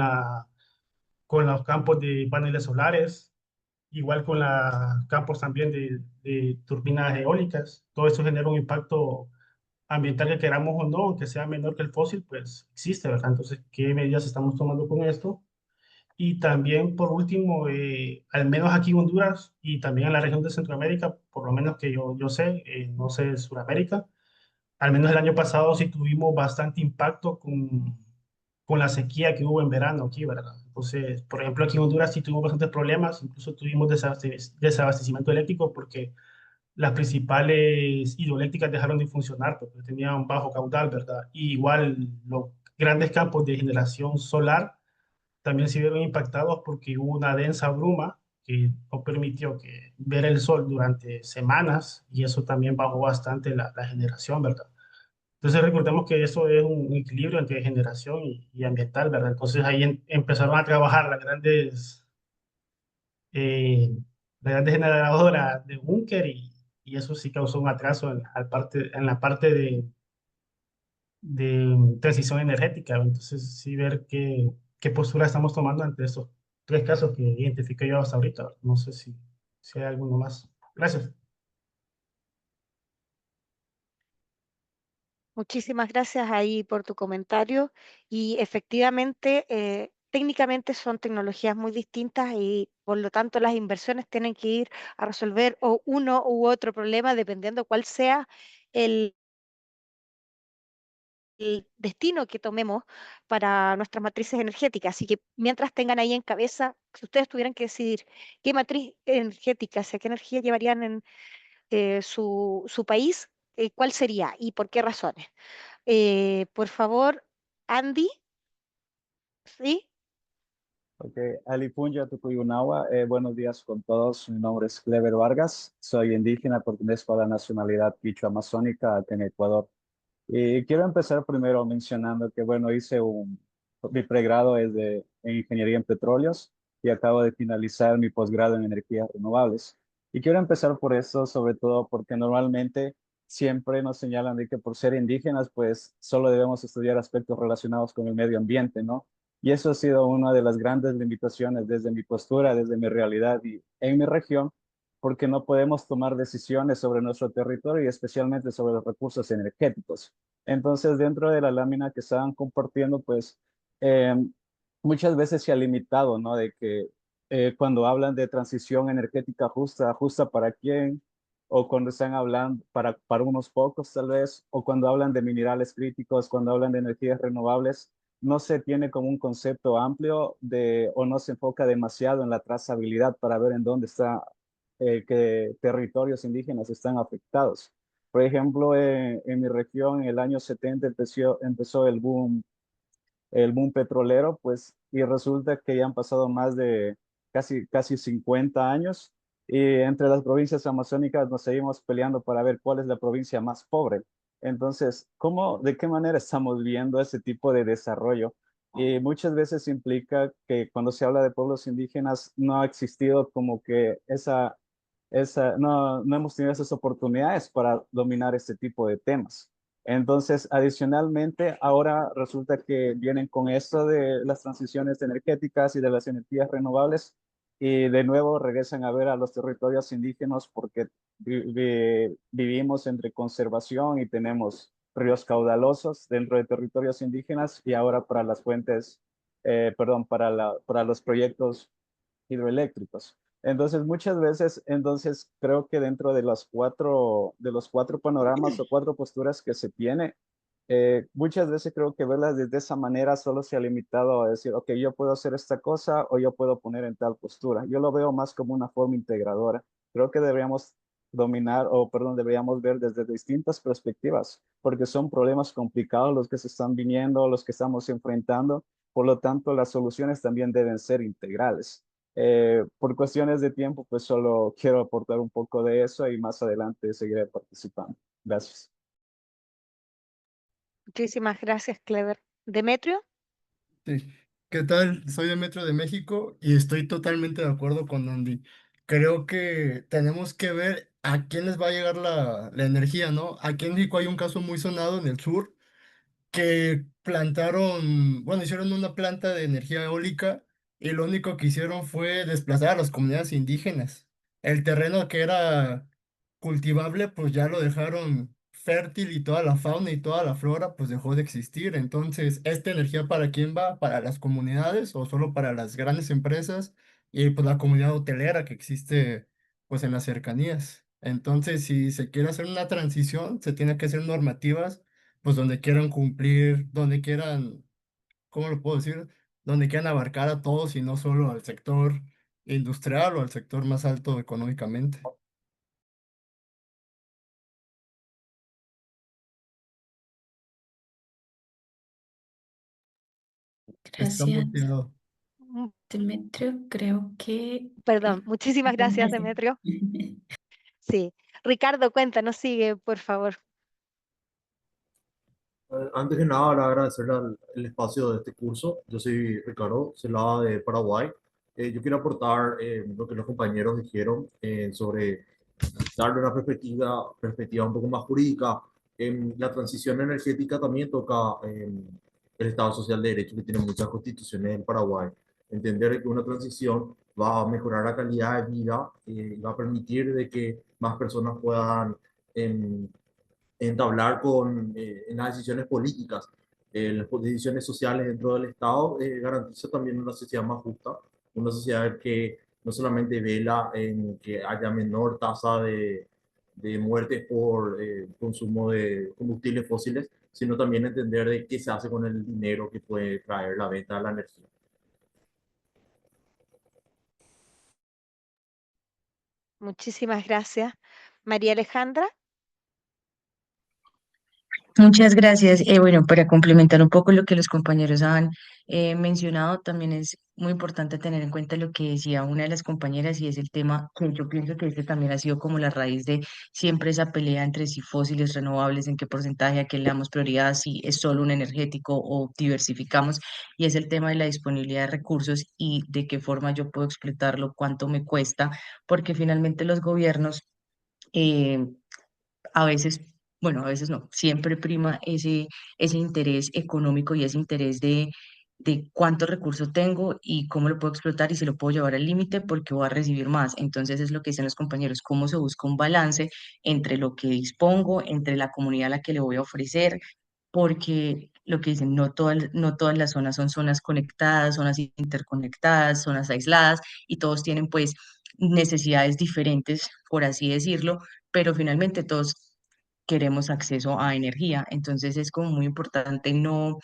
los campos de paneles solares, igual con los campos también de turbinas eólicas. Todo eso genera un impacto ambiental que queramos o no, aunque sea menor que el fósil, pues existe, ¿verdad? Entonces, ¿qué medidas estamos tomando con esto? Y también, por último, al menos aquí en Honduras y también en la región de Centroamérica, por lo menos que yo sé, no sé de Sudamérica, al menos el año pasado sí tuvimos bastante impacto con la sequía que hubo en verano aquí, ¿verdad? Entonces, por ejemplo, aquí en Honduras sí tuvimos bastantes problemas, incluso tuvimos desabastecimiento eléctrico porque las principales hidroeléctricas dejaron de funcionar porque tenían un bajo caudal, ¿verdad? Y igual los grandes campos de generación solar también se vieron impactados porque hubo una densa bruma que no permitió que ver el sol durante semanas y eso también bajó bastante la generación, ¿verdad? Entonces recordemos que eso es un equilibrio entre generación y ambiental, ¿verdad? Entonces ahí empezaron a trabajar eh, las grandes generadoras de búnker y eso sí causó un atraso en la parte de transición energética. Entonces sí ver qué postura estamos tomando ante estos tres casos que identifiqué yo hasta ahorita. No sé si hay alguno más. Gracias. Muchísimas gracias ahí por tu comentario y efectivamente, técnicamente son tecnologías muy distintas y por lo tanto las inversiones tienen que ir a resolver o uno u otro problema dependiendo cuál sea el destino que tomemos para nuestras matrices energéticas. Así que mientras tengan ahí en cabeza, si ustedes tuvieran que decidir qué matriz energética, o sea, qué energía llevarían en su país, ¿cuál sería y por qué razones? Por favor, Andy, ¿sí? Ok, Alipunya Tucuyunawa, buenos días con todos. Mi nombre es Clever Vargas, soy indígena, pertenezco a la nacionalidad quichua amazónica acá en Ecuador. Y quiero empezar primero mencionando que, bueno, mi pregrado es en Ingeniería en Petróleos y acabo de finalizar mi posgrado en Energías Renovables. Y quiero empezar por eso, sobre todo porque normalmente siempre nos señalan de que por ser indígenas, pues solo debemos estudiar aspectos relacionados con el medio ambiente, ¿no? Y eso ha sido una de las grandes limitaciones desde mi postura, desde mi realidad y en mi región, porque no podemos tomar decisiones sobre nuestro territorio y especialmente sobre los recursos energéticos. Entonces, dentro de la lámina que estaban compartiendo, pues eh, muchas veces se ha limitado, ¿no? De que cuando hablan de transición energética justa, justa para quién, o cuando están hablando para unos pocos tal vez, o cuando hablan de minerales críticos, cuando hablan de energías renovables, no se tiene como un concepto amplio o no se enfoca demasiado en la trazabilidad para ver en dónde está, qué territorios indígenas están afectados. Por ejemplo, en mi región en el año 70 empezó el boom petrolero, pues, y resulta que ya han pasado más de casi 50 años y entre las provincias amazónicas nos seguimos peleando para ver cuál es la provincia más pobre. Entonces, de qué manera estamos viendo ese tipo de desarrollo? Y muchas veces implica que cuando se habla de pueblos indígenas no ha existido como que no hemos tenido esas oportunidades para dominar este tipo de temas. Entonces, adicionalmente, ahora resulta que vienen con esto de las transiciones energéticas y de las energías renovables y de nuevo regresan a ver a los territorios indígenas porque vivimos entre conservación y tenemos ríos caudalosos dentro de territorios indígenas y ahora para las fuentes, perdón, para los proyectos hidroeléctricos. Entonces, muchas veces, creo que dentro de los cuatro panoramas o cuatro posturas que se tiene, muchas veces creo que verlas desde esa manera solo se ha limitado a decir, ok, yo puedo hacer esta cosa o yo puedo poner en tal postura. Yo lo veo más como una forma integradora. Creo que deberíamos deberíamos ver desde distintas perspectivas, porque son problemas complicados los que se están viniendo, los que estamos enfrentando. Por lo tanto, las soluciones también deben ser integrales. Por cuestiones de tiempo, pues solo quiero aportar un poco de eso y más adelante seguiré participando. Gracias. Muchísimas gracias, Clever. Demetrio, Sí. ¿Qué tal? Soy de Metro de México y estoy totalmente de acuerdo con Andy. creo que tenemos que ver a quién les va a llegar la energía, ¿no? Aquí en México hay un caso muy sonado en el sur que plantaron, bueno, hicieron una planta de energía eólica y lo único que hicieron fue desplazar a las comunidades indígenas. El terreno que era cultivable, pues ya lo dejaron fértil y toda la fauna y toda la flora, pues dejó de existir. Entonces, ¿esta energía para quién va? ¿Para las comunidades o solo para las grandes empresas y pues la comunidad hotelera que existe pues en las cercanías? Entonces, si se quiere hacer una transición, se tiene que hacer normativas pues donde quieran cumplir, donde quieran, ¿cómo lo puedo decir? Donde quieran abarcar a todos y no solo al sector industrial o al sector más alto económicamente. Está Gracias, muteado. Mm, Demetrio. Creo que... Perdón, muchísimas gracias, Gracias. Demetrio. Sí. Ricardo, cuéntanos, sigue, por favor. Antes que nada, agradecerle el espacio de este curso. Yo soy Ricardo Celada de Paraguay. Yo quiero aportar lo que los compañeros dijeron sobre darle una perspectiva un poco más jurídica. La transición energética también toca el Estado Social de Derecho, que tiene muchas constituciones en Paraguay. Entender que una transición va a mejorar la calidad de vida y va a permitir de que más personas puedan em, entablar en las decisiones políticas, las decisiones sociales dentro del Estado, garantiza también una sociedad más justa, una sociedad que no solamente vela en que haya menor tasa de muertes por consumo de combustibles fósiles, sino también entender de qué se hace con el dinero que puede traer la venta de la energía. Muchísimas gracias. María Alejandra. Muchas gracias. Bueno, para complementar un poco lo que los compañeros han mencionado, también es muy importante tener en cuenta lo que decía una de las compañeras y es el tema que yo pienso que este también ha sido como la raíz de siempre esa pelea entre si fósiles renovables, en qué porcentaje, a qué le damos prioridad, si es solo un energético o diversificamos, y es el tema de la disponibilidad de recursos y de qué forma yo puedo explotarlo, cuánto me cuesta, porque finalmente los gobiernos... eh, a veces, bueno, a veces no, siempre prima ese interés económico y ese interés de cuánto recurso tengo y cómo lo puedo explotar y si lo puedo llevar al límite porque voy a recibir más. Entonces es lo que dicen los compañeros, cómo se busca un balance entre lo que dispongo, entre la comunidad a la que le voy a ofrecer, porque lo que dicen, no todas las zonas son zonas conectadas, zonas interconectadas, zonas aisladas, y todos tienen pues necesidades diferentes, por así decirlo, pero finalmente todos queremos acceso a energía. Entonces es como muy importante no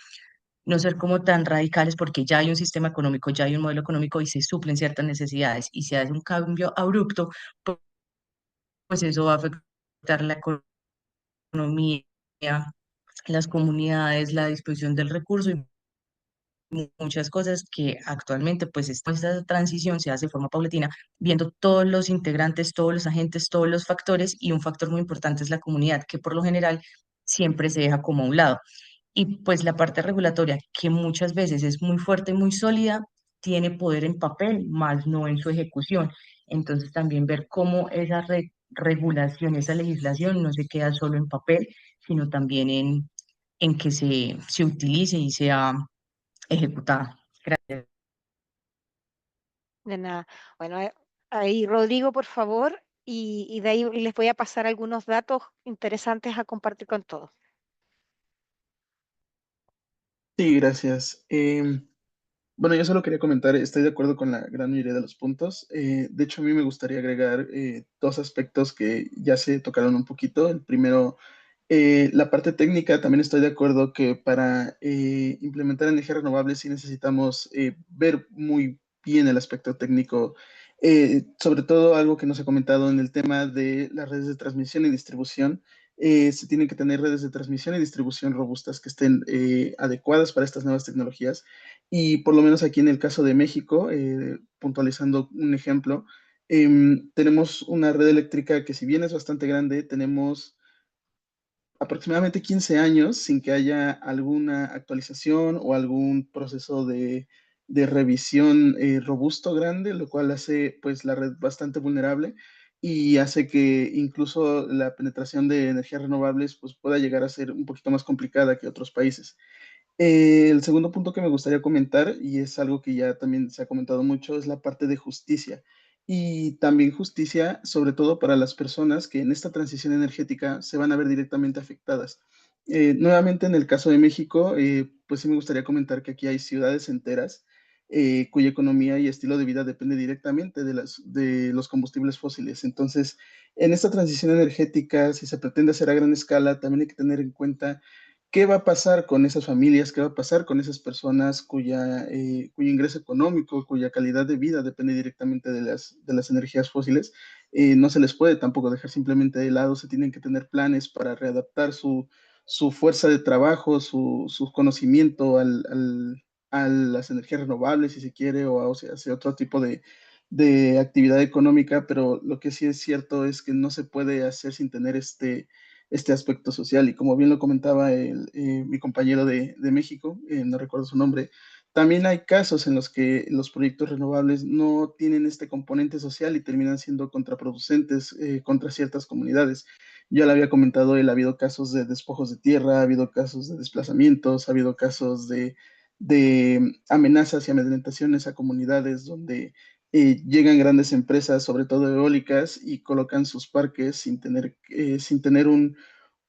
ser como tan radicales porque ya hay un sistema económico, ya hay un modelo económico y se suplen ciertas necesidades y se hace un cambio abrupto, pues eso va a afectar la economía, las comunidades, la disposición del recurso y muchas cosas que actualmente pues esta transición se hace de forma paulatina, viendo todos los integrantes, todos los agentes, todos los factores y un factor muy importante es la comunidad, que por lo general siempre se deja como a un lado. Y pues la parte regulatoria, que muchas veces es muy fuerte, muy sólida, tiene poder en papel, más no en su ejecución. Entonces también ver cómo esa regulación, esa legislación no se queda solo en papel, sino también en que se utilice y sea ejecutada. Gracias. De nada. Bueno, ahí Rodrigo, por favor, y de ahí les voy a pasar algunos datos interesantes a compartir con todos. Sí, gracias. Bueno, yo solo quería comentar, estoy de acuerdo con la gran mayoría de los puntos. De hecho, a mí me gustaría agregar dos aspectos que ya se tocaron un poquito. El primero, la parte técnica, también estoy de acuerdo que para implementar energías renovables sí necesitamos ver muy bien el aspecto técnico. Sobre todo algo que nos ha comentado en el tema de las redes de transmisión y distribución. Se tienen que tener redes de transmisión y distribución robustas que estén adecuadas para estas nuevas tecnologías. Y por lo menos aquí en el caso de México, puntualizando un ejemplo, tenemos una red eléctrica que si bien es bastante grande, tenemos aproximadamente 15 años sin que haya alguna actualización o algún proceso de de revisión robusto, grande, lo cual hace pues la red bastante vulnerable y hace que incluso la penetración de energías renovables pues pueda llegar a ser un poquito más complicada que otros países. El segundo punto que me gustaría comentar, y es algo que ya también se ha comentado mucho, es la parte de justicia. Y también justicia, sobre todo para las personas que en esta transición energética se van a ver directamente afectadas. Nuevamente, en el caso de México, pues sí me gustaría comentar que aquí hay ciudades enteras cuya economía y estilo de vida depende directamente de los combustibles fósiles. Entonces, en esta transición energética, si se pretende hacer a gran escala, también hay que tener en cuenta qué va a pasar con esas familias, qué va a pasar con esas personas cuyo ingreso económico, cuya calidad de vida depende directamente de las energías fósiles. No se les puede tampoco dejar simplemente de lado, se tienen que tener planes para readaptar su fuerza de trabajo, su conocimiento a las energías renovables, si se quiere, o sea, hacia otro tipo de actividad económica, pero lo que sí es cierto es que no se puede hacer sin tener este aspecto social. Y como bien lo comentaba mi compañero de México, no recuerdo su nombre, también hay casos en los que los proyectos renovables no tienen este componente social y terminan siendo contraproducentes contra ciertas comunidades. Ya lo había comentado, él ha habido casos de despojos de tierra, ha habido casos de desplazamientos, ha habido casos de amenazas y amedrentaciones a comunidades donde llegan grandes empresas, sobre todo eólicas, y colocan sus parques sin tener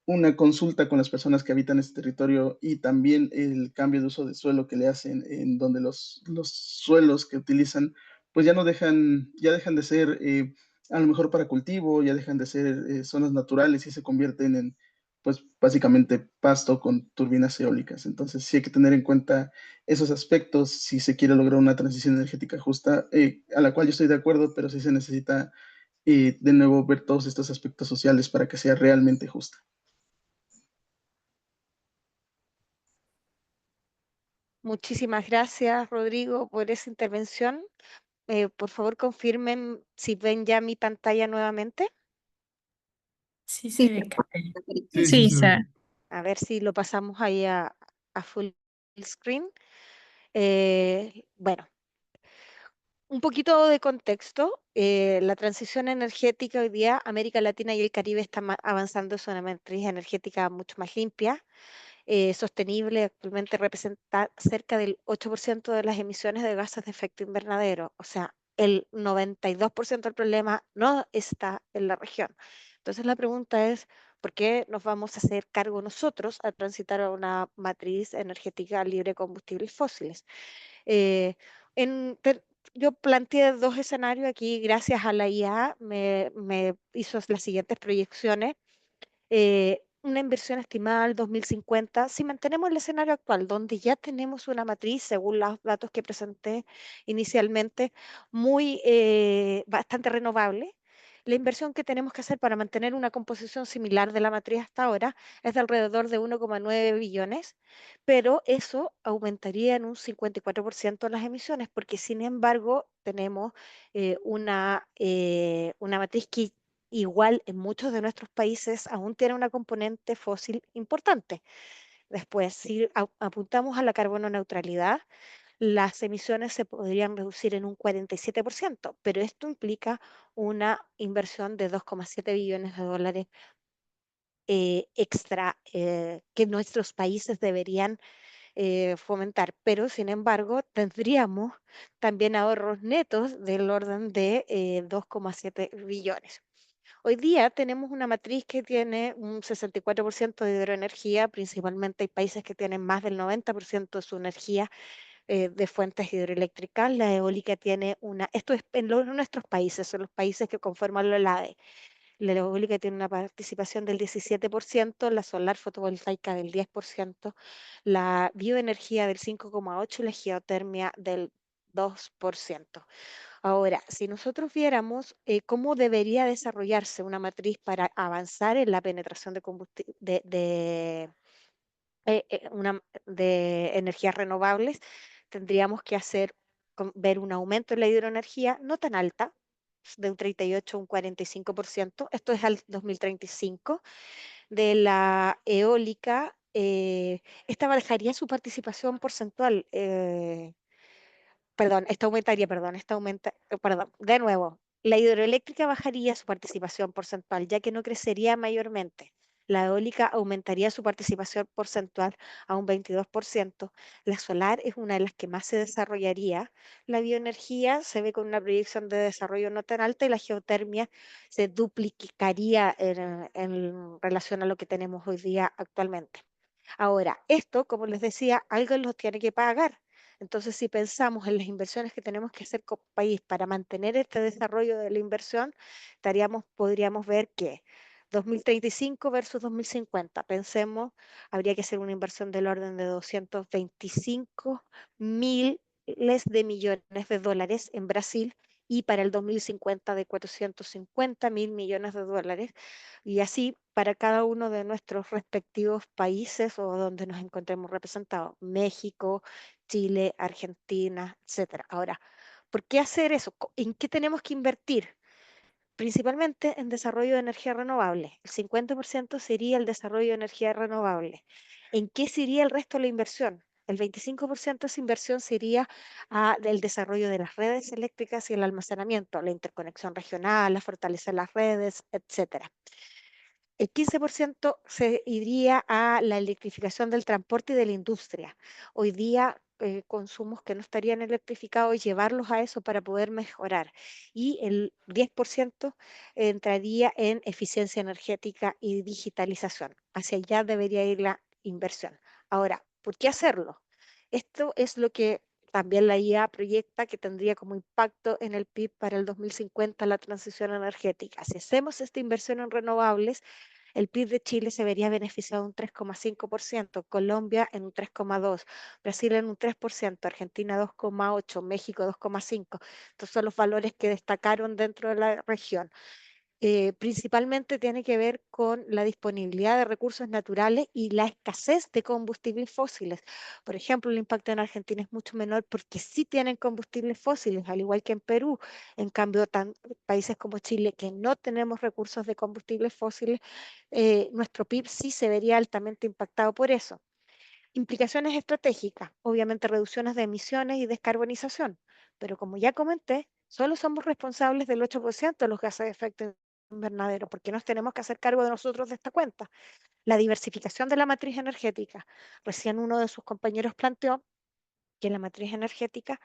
una consulta con las personas que habitan este territorio y también el cambio de uso de suelo que le hacen, en donde los suelos que utilizan, pues ya dejan de ser a lo mejor para cultivo, ya dejan de ser zonas naturales y se convierten en, pues básicamente pasto con turbinas eólicas. Entonces sí hay que tener en cuenta esos aspectos si se quiere lograr una transición energética justa, a la cual yo estoy de acuerdo, pero sí se necesita de nuevo ver todos estos aspectos sociales para que sea realmente justa. Muchísimas gracias, Rodrigo, por esa intervención. Por favor, confirmen si ven ya mi pantalla nuevamente. Sí se Sí, ve, Kate. Sí, sí, Sí, se ve. A ver si lo pasamos ahí a full screen. Bueno, un poquito de contexto. La transición energética hoy día, América Latina y el Caribe están avanzando hacia una matriz energética mucho más limpia, sostenible. Actualmente representa cerca del 8% de las emisiones de gases de efecto invernadero. O sea, el 92% del problema no está en la región. Entonces la pregunta es, ¿por qué nos vamos a hacer cargo nosotros a transitar a una matriz energética libre de combustibles fósiles? Eh, en yo planteé dos escenarios aquí, gracias a la IA me hizo las siguientes proyecciones. Una inversión estimada al 2050, si mantenemos el escenario actual, donde ya tenemos una matriz, según los datos que presenté inicialmente, bastante renovable. La inversión que tenemos que hacer para mantener una composición similar de la matriz hasta ahora es de alrededor de 1,9 billones, pero eso aumentaría en un 54% las emisiones, porque sin embargo tenemos una matriz que igual en muchos de nuestros países aún tiene una componente fósil importante. Después, si apuntamos a la carbono neutralidad, las emisiones se podrían reducir en un 47%, pero esto implica una inversión de 2,7 billones de dólares extra que nuestros países deberían fomentar, pero sin embargo tendríamos también ahorros netos del orden de 2,7 billones. Hoy día tenemos una matriz que tiene un 64% de hidroenergía, principalmente hay países que tienen más del 90% de su energía de fuentes hidroeléctricas. La eólica tiene esto es en nuestros países, son los países que conforman la OLADE. La eólica tiene una participación del 17%, la solar fotovoltaica del 10%, la bioenergía del 5,8% y la geotermia del 2%. Ahora, si nosotros viéramos cómo debería desarrollarse una matriz para avanzar en la penetración de energías renovables, tendríamos que ver un aumento en la hidroenergía no tan alta, de un 38 a un 45%, esto es al 2035, de la eólica, esta bajaría su participación porcentual perdón, perdón, de nuevo, la hidroeléctrica bajaría su participación porcentual, ya que no crecería mayormente. La eólica aumentaría su participación porcentual a un 22%. La solar es una de las que más se desarrollaría. La bioenergía se ve con una proyección de desarrollo no tan alta y la geotermia se duplicaría en relación a lo que tenemos hoy día actualmente. Ahora, esto, como les decía, alguien los tiene que pagar. Entonces, si pensamos en las inversiones que tenemos que hacer como país para mantener este desarrollo de la inversión, podríamos ver que 2035 versus 2050, pensemos, habría que hacer una inversión del orden de 225 miles de millones de dólares en Brasil y para el 2050 de 450.000 millones de dólares y así para cada uno de nuestros respectivos países o donde nos encontremos representados, México, Chile, Argentina, etcétera. Ahora, ¿por qué hacer eso? ¿En qué tenemos que invertir? Principalmente en desarrollo de energía renovable. El 50% sería el desarrollo de energía renovable. ¿En qué sería el resto de la inversión? El 25% de esa inversión sería del desarrollo de las redes eléctricas y el almacenamiento, la interconexión regional, a fortalecer las redes, etcétera. El 15% se iría a la electrificación del transporte y de la industria. Hoy día, consumos que no estarían electrificados, llevarlos a eso para poder mejorar. Y el 10% entraría en eficiencia energética y digitalización. Hacia allá debería ir la inversión. Ahora, ¿por qué hacerlo? Esto es lo que también la IA proyecta que tendría como impacto en el PIB para el 2050 la transición energética. Si hacemos esta inversión en renovables, el PIB de Chile se vería beneficiado un 3,5%, Colombia en un 3,2%, Brasil en un 3%, Argentina 2,8%, México 2,5%. Estos son los valores que destacaron dentro de la región. Principalmente tiene que ver con la disponibilidad de recursos naturales y la escasez de combustibles fósiles. Por ejemplo, el impacto en Argentina es mucho menor porque sí tienen combustibles fósiles, al igual que en Perú. En cambio, países como Chile, que no tenemos recursos de combustibles fósiles, nuestro PIB sí se vería altamente impactado por eso. Implicaciones estratégicas, obviamente reducciones de emisiones y descarbonización, pero como ya comenté, solo somos responsables del 8% de los gases de efecto invernadero, porque nos tenemos que hacer cargo de nosotros de esta cuenta. La diversificación de la matriz energética. Recién uno de sus compañeros planteó que la matriz energética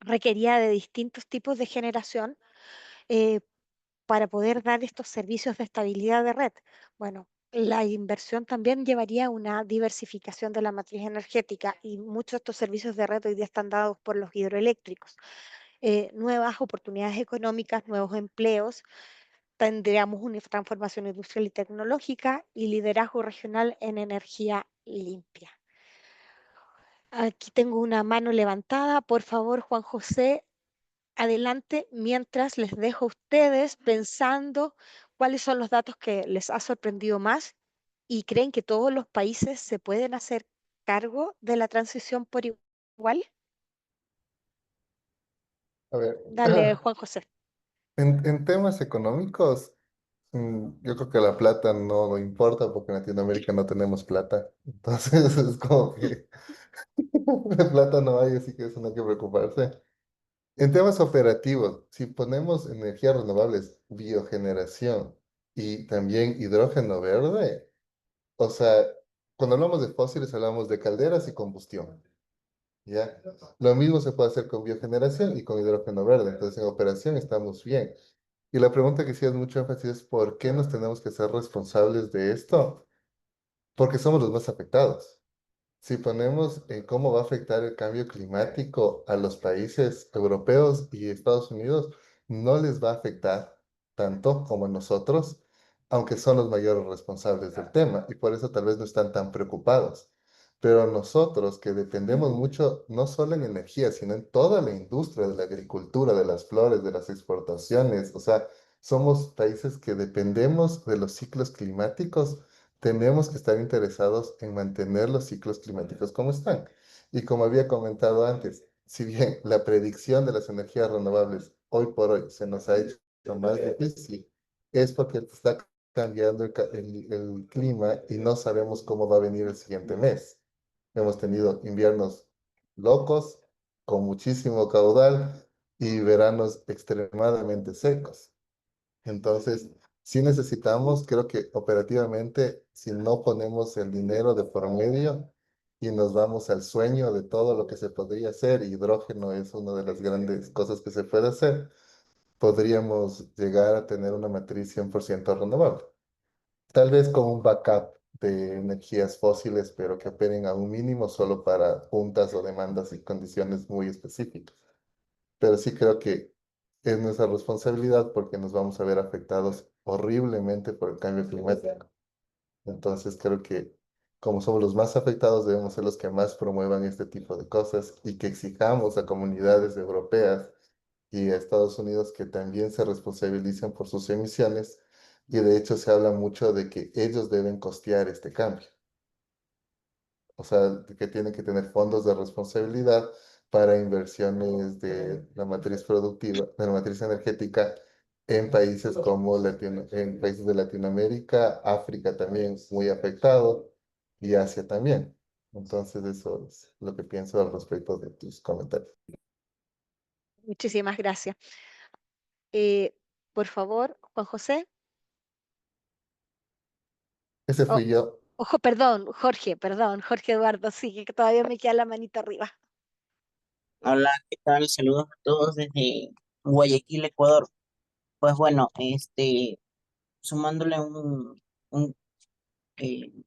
requería de distintos tipos de generación eh, para poder dar estos servicios de estabilidad de red. Bueno, la inversión también llevaría a una diversificación de la matriz energética y muchos de estos servicios de red hoy día están dados por los hidroeléctricos. Nuevas oportunidades económicas, nuevos empleos, tendríamos una transformación industrial y tecnológica y liderazgo regional en energía limpia. Aquí tengo una mano levantada. Por favor, Juan José, adelante mientras les dejo a ustedes pensando cuáles son los datos que les ha sorprendido más y creen que todos los países se pueden hacer cargo de la transición por igual. A ver, Dale, Juan José. en temas económicos, yo creo que la plata no importa porque en Latinoamérica no tenemos plata. Entonces es como que de plata no hay, así que eso no hay que preocuparse. En temas operativos, si ponemos energías renovables, biogeneración y también hidrógeno verde, o sea, cuando hablamos de fósiles hablamos de calderas y combustión, ¿ya? Lo mismo se puede hacer con biogeneración y con hidrógeno verde, entonces en operación estamos bien. Y la pregunta que sí es mucho énfasis es ¿por qué nos tenemos que ser responsables de esto? Porque somos los más afectados. Si ponemos en cómo va a afectar el cambio climático a los países europeos y Estados Unidos, no les va a afectar tanto como a nosotros, aunque son los mayores responsables del tema y por eso tal vez no están tan preocupados. Pero nosotros que dependemos mucho, no solo en energía, sino en toda la industria de la agricultura, de las flores, de las exportaciones, o sea, somos países que dependemos de los ciclos climáticos, tenemos que estar interesados en mantener los ciclos climáticos como están. Y como había comentado antes, si bien la predicción de las energías renovables hoy por hoy se nos ha hecho más difícil, es porque está cambiando el clima y no sabemos cómo va a venir el siguiente mes. Hemos tenido inviernos locos, con muchísimo caudal y veranos extremadamente secos. Entonces, sí necesitamos, creo que operativamente, si no ponemos el dinero de por medio y nos vamos al sueño de todo lo que se podría hacer, hidrógeno es una de las grandes cosas que se puede hacer, podríamos llegar a tener una matriz 100% renovable. Tal vez con un backup de energías fósiles, pero que operen a un mínimo solo para puntas o demandas y condiciones muy específicas. Pero sí creo que es nuestra responsabilidad porque nos vamos a ver afectados horriblemente por el cambio climático. Entonces creo que como somos los más afectados, debemos ser los que más promuevan este tipo de cosas y que exijamos a comunidades europeas y a Estados Unidos que también se responsabilicen por sus emisiones. Y de hecho se habla mucho de que ellos deben costear este cambio. O sea, que tienen que tener fondos de responsabilidad para inversiones de la matriz productiva, de la matriz energética en países como en países de Latinoamérica, África también muy afectado y Asia también. Entonces eso es lo que pienso al respecto de tus comentarios. Muchísimas gracias. Eh, por favor, Juan José. Ese Oh, fui yo. ojo, perdón, Jorge Eduardo, sí, que todavía me queda la manita arriba. Hola, ¿qué tal? Saludos a todos desde Guayaquil, Ecuador. Pues bueno, sumándole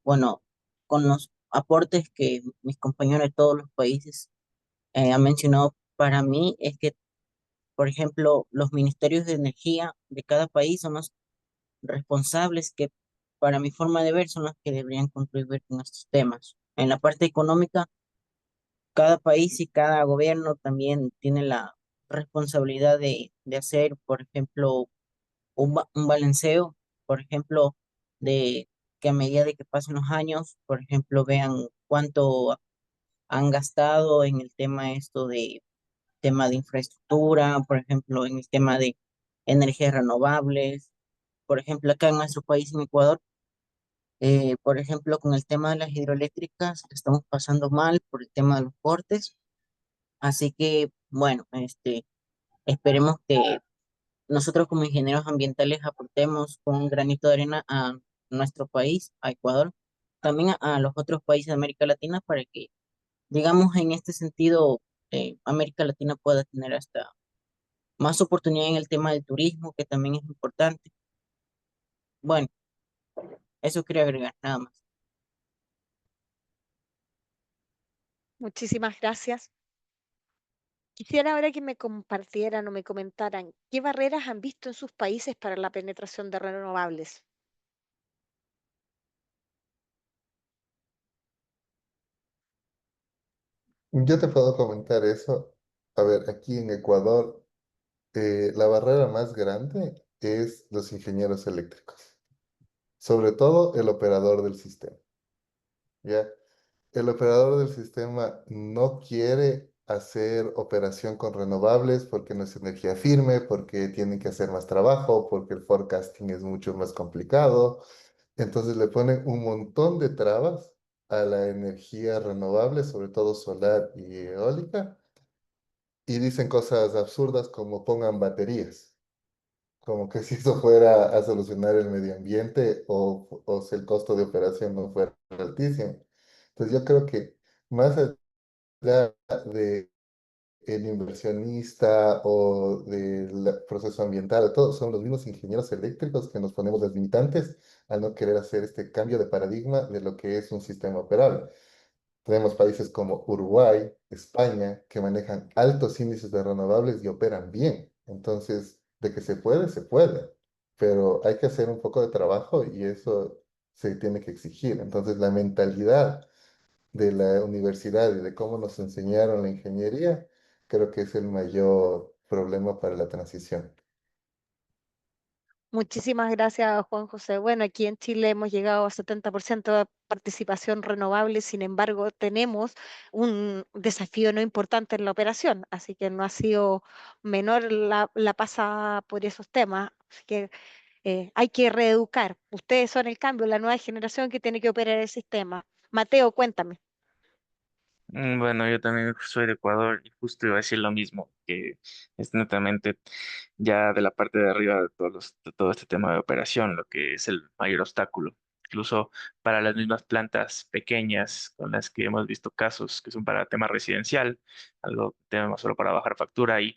bueno, con los aportes que mis compañeros de todos los países han mencionado, para mí es que, por ejemplo, los ministerios de energía de cada país son los responsables que, para mi forma de ver, son los que deberían contribuir con estos temas. En la parte económica, cada país y cada gobierno también tiene la responsabilidad de hacer, por ejemplo, un balanceo, por ejemplo, de que a medida de que pasen los años, por ejemplo, vean cuánto han gastado en el tema de infraestructura, por ejemplo, en el tema de energías renovables. Por ejemplo, acá en nuestro país, en Ecuador, por ejemplo, con el tema de las hidroeléctricas, estamos pasando mal por el tema de los cortes. Así que, bueno, esperemos que nosotros como ingenieros ambientales aportemos con un granito de arena a nuestro país, a Ecuador, también a los otros países de América Latina para que, digamos, en este sentido, América Latina pueda tener hasta más oportunidad en el tema del turismo, que también es importante. Bueno, eso quería agregar, nada más. Muchísimas gracias. Quisiera ahora que me compartieran o me comentaran qué barreras han visto en sus países para la penetración de renovables. Yo te puedo comentar eso. A ver, aquí en Ecuador, la barrera más grande es los ingenieros eléctricos, sobre todo el operador del sistema. ¿Ya? El operador del sistema no quiere hacer operación con renovables porque no es energía firme, porque tienen que hacer más trabajo, porque el forecasting es mucho más complicado. Entonces le ponen un montón de trabas a la energía renovable, sobre todo solar y eólica, y dicen cosas absurdas como pongan baterías, como que si eso fuera a solucionar el medio ambiente o si el costo de operación no fuera altísimo. Entonces yo creo que más allá de el inversionista o del proceso ambiental, todos son los mismos ingenieros eléctricos que nos ponemos las limitantes al no querer hacer este cambio de paradigma de lo que es un sistema operable. Tenemos países como Uruguay, España, que manejan altos índices de renovables y operan bien. Entonces, de que se puede, se puede. Pero hay que hacer un poco de trabajo y eso se tiene que exigir. Entonces, la mentalidad de la universidad y de cómo nos enseñaron la ingeniería, creo que es el mayor problema para la transición. Muchísimas gracias, Juan José. Bueno, aquí en Chile hemos llegado a 70% de participación renovable, sin embargo, tenemos un desafío no importante en la operación, así que no ha sido menor la pasada por esos temas. Así que hay que reeducar. Ustedes son el cambio, la nueva generación que tiene que operar el sistema. Mateo, cuéntame. Bueno, yo también soy de Ecuador y justo iba a decir lo mismo, que es netamente ya de la parte de arriba de de todo este tema de operación, lo que es el mayor obstáculo. Incluso para las mismas plantas pequeñas con las que hemos visto casos que son para tema residencial, algo tema solo para bajar factura y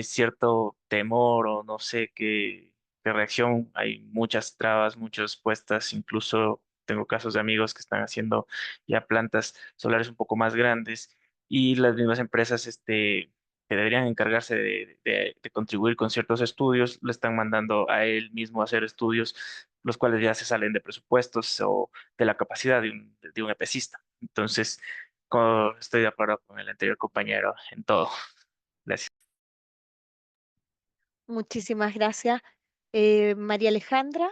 cierto temor o no sé qué reacción, hay muchas trabas, muchas puestas, incluso tengo casos de amigos que están haciendo ya plantas solares un poco más grandes y las mismas empresas que deberían encargarse de contribuir con ciertos estudios, le están mandando a él mismo a hacer estudios, los cuales ya se salen de presupuestos o de la capacidad de un EPCista. Entonces, estoy de acuerdo con el anterior compañero en todo. Gracias. Muchísimas gracias. María Alejandra.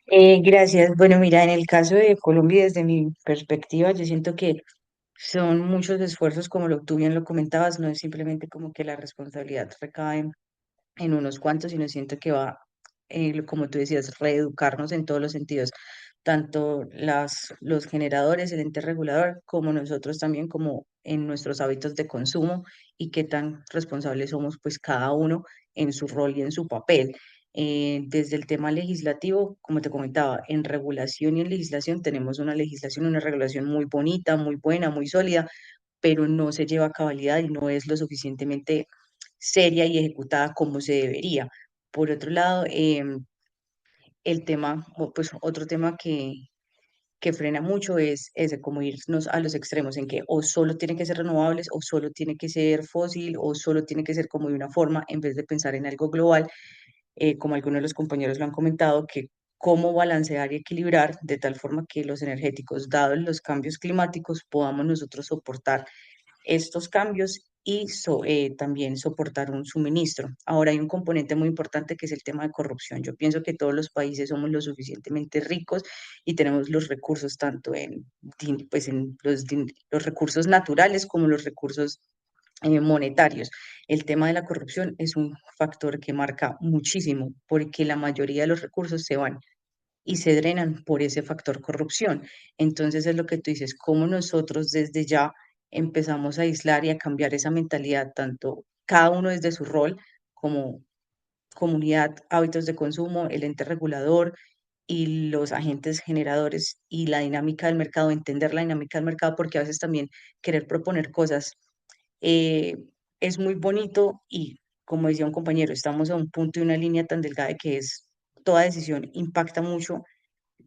Gracias. Bueno, mira, en el caso de Colombia, desde mi perspectiva, yo siento que son muchos esfuerzos, como tú bien lo comentabas, no es simplemente como que la responsabilidad recae en unos cuantos, sino siento que va, como tú decías, reeducarnos en todos los sentidos, tanto los generadores, el ente regulador, como nosotros también, como en nuestros hábitos de consumo y qué tan responsables somos, pues cada uno en su rol y en su papel. Desde el tema legislativo, como te comentaba, en regulación y en legislación tenemos una legislación, una regulación muy bonita, muy buena, muy sólida, pero no se lleva a cabalidad y no es lo suficientemente seria y ejecutada como se debería. Por otro lado, el tema, pues otro tema que frena mucho es ese, como irnos a los extremos, en que o solo tiene que ser renovables, o solo tiene que ser fósil, o solo tiene que ser como de una forma, en vez de pensar en algo global, como algunos de los compañeros lo han comentado, que cómo balancear y equilibrar de tal forma que los energéticos, dados los cambios climáticos, podamos nosotros soportar estos cambios y también soportar un suministro. Ahora hay un componente muy importante que es el tema de corrupción. Yo pienso que todos los países somos lo suficientemente ricos y tenemos los recursos tanto pues en los recursos naturales como los recursos monetarios. El tema de la corrupción es un factor que marca muchísimo porque la mayoría de los recursos se van y se drenan por ese factor corrupción. Entonces es lo que tú dices, cómo nosotros desde ya empezamos a aislar y a cambiar esa mentalidad, tanto cada uno desde su rol como comunidad, hábitos de consumo, el ente regulador y los agentes generadores y la dinámica del mercado, entender la dinámica del mercado, porque a veces también querer proponer cosas eh, es muy bonito y, como decía un compañero, estamos a un punto y una línea tan delgada de que es toda decisión impacta mucho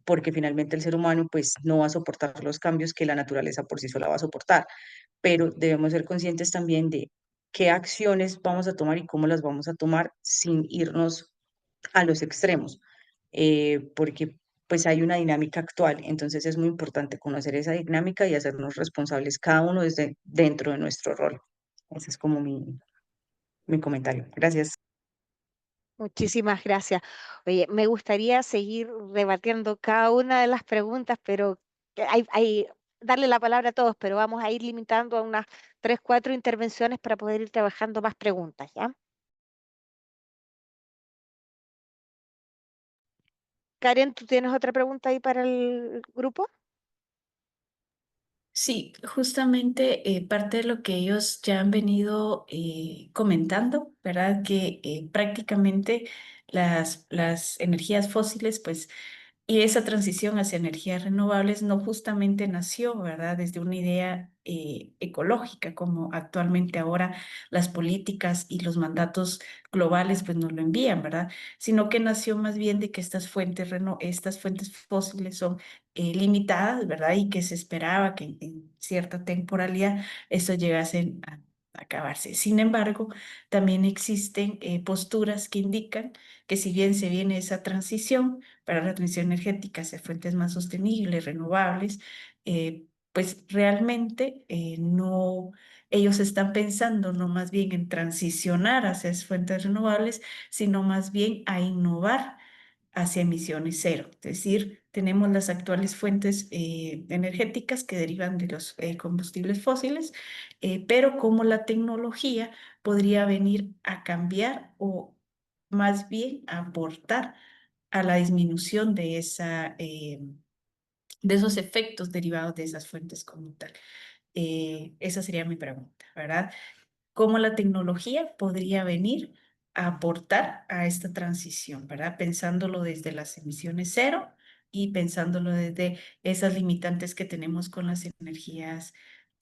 porque finalmente el ser humano pues no va a soportar los cambios que la naturaleza por sí sola va a soportar, pero debemos ser conscientes también de qué acciones vamos a tomar y cómo las vamos a tomar sin irnos a los extremos, porque pues hay una dinámica actual, entonces es muy importante conocer esa dinámica y hacernos responsables cada uno desde dentro de nuestro rol. Ese es como mi comentario. Gracias. Muchísimas gracias. Oye, me gustaría seguir debatiendo cada una de las preguntas, pero darle la palabra a todos, pero vamos a ir limitando a unas 3, 4 intervenciones para poder ir trabajando más preguntas, ¿ya? Karen, ¿tú tienes otra pregunta ahí para el grupo? Sí, justamente parte de lo que ellos ya han venido comentando, ¿verdad? Que prácticamente las energías fósiles, pues, y esa transición hacia energías renovables no justamente nació, ¿verdad? Desde una idea ecológica, como actualmente ahora las políticas y los mandatos globales, pues, nos lo envían, ¿verdad? Sino que nació más bien de que estas fuentes fósiles son limitadas, ¿verdad? Y que se esperaba que en cierta temporalidad esto llegase a acabarse. Sin embargo, también existen posturas que indican que si bien se viene esa transición para la transición energética hacia fuentes más sostenibles, renovables, pues realmente no, ellos están pensando no más bien en transicionar hacia esas fuentes renovables, sino más bien a innovar hacia emisiones cero. Es decir, tenemos las actuales fuentes energéticas que derivan de los combustibles fósiles, pero cómo la tecnología podría venir a cambiar o más bien a aportar a la disminución de de esos efectos derivados de esas fuentes como tal. Esa sería mi pregunta, ¿verdad? ¿Cómo la tecnología podría venir a aportar a esta transición, ¿verdad? Pensándolo desde las emisiones cero y pensándolo desde esas limitantes que tenemos con las energías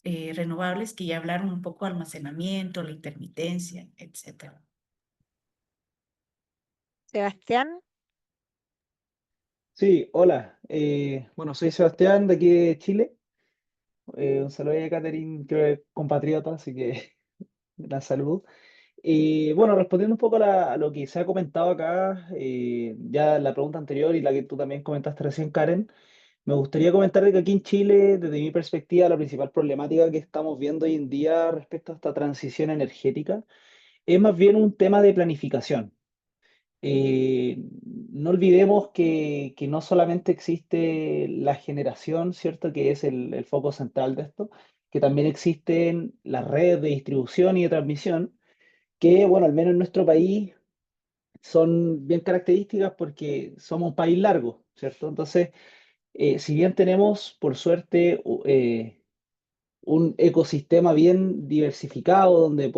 renovables, que ya hablaron un poco de almacenamiento, la intermitencia, etcétera. Sebastián, Sí, hola. Bueno, soy Sebastián de aquí de Chile. Un saludo a Catherine, creo que es compatriota, así que la salud. Y bueno, respondiendo un poco a lo que se ha comentado acá, ya la pregunta anterior y la que tú también comentaste recién, Karen, me gustaría comentar de que aquí en Chile, desde mi perspectiva, la principal problemática que estamos viendo hoy en día respecto a esta transición energética es más bien un tema de planificación. eh, no olvidemos que no solamente existe la generación, ¿cierto? Que es el foco central de esto, que también existen las redes de distribución y de transmisión, que, bueno, al menos en nuestro país son bien características porque somos un país largo, ¿cierto? Entonces, si bien tenemos, por suerte, un ecosistema bien diversificado donde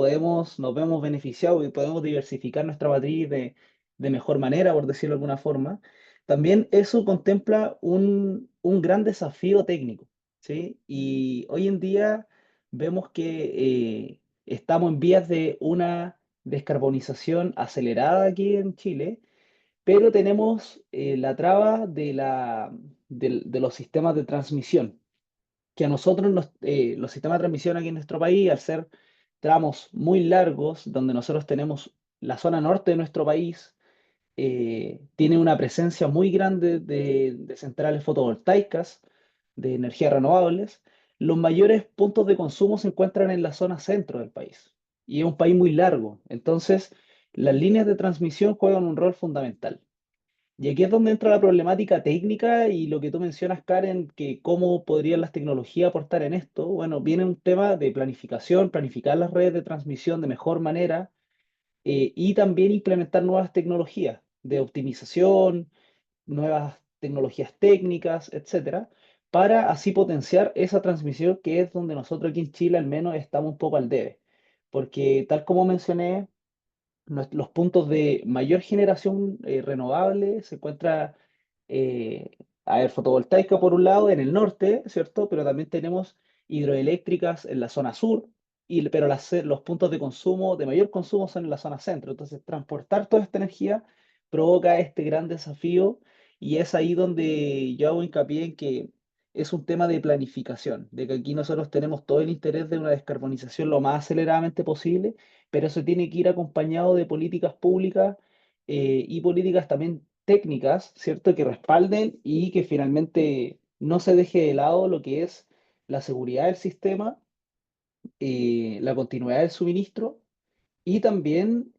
nos vemos beneficiados y podemos diversificar nuestra matriz de mejor manera, por decirlo de alguna forma. También eso contempla un gran desafío técnico, ¿sí? Y hoy en día vemos que estamos en vías de una descarbonización acelerada aquí en Chile, pero tenemos la traba de los sistemas de transmisión que a nosotros los sistemas de transmisión aquí en nuestro país, al ser tramos muy largos, donde nosotros tenemos la zona norte de nuestro país, tiene una presencia muy grande de centrales fotovoltaicas, de energías renovables. Los mayores puntos de consumo se encuentran en la zona centro del país y es un país muy largo. Entonces, las líneas de transmisión juegan un rol fundamental. Y aquí es donde entra la problemática técnica y lo que tú mencionas, Karen, que cómo podrían las tecnologías aportar en esto. Bueno, viene un tema de planificación, planificar las redes de transmisión de mejor manera y también implementar nuevas tecnologías de optimización, nuevas tecnologías técnicas, etcétera, para así potenciar esa transmisión que es donde nosotros aquí en Chile al menos estamos un poco al debe. Porque tal como mencioné, los puntos de mayor generación renovable se encuentra, eh, a ver, fotovoltaica por un lado en el norte, ¿cierto? Pero también tenemos hidroeléctricas en la zona sur, pero los puntos de consumo, de mayor consumo son en la zona centro. Entonces, transportar toda esta energía provoca este gran desafío y es ahí donde yo hago hincapié en que es un tema de planificación, de que aquí nosotros tenemos todo el interés de una descarbonización lo más aceleradamente posible, pero eso tiene que ir acompañado de políticas públicas y políticas también técnicas, ¿cierto? Que respalden y que finalmente no se deje de lado lo que es la seguridad del sistema, la continuidad del suministro y también,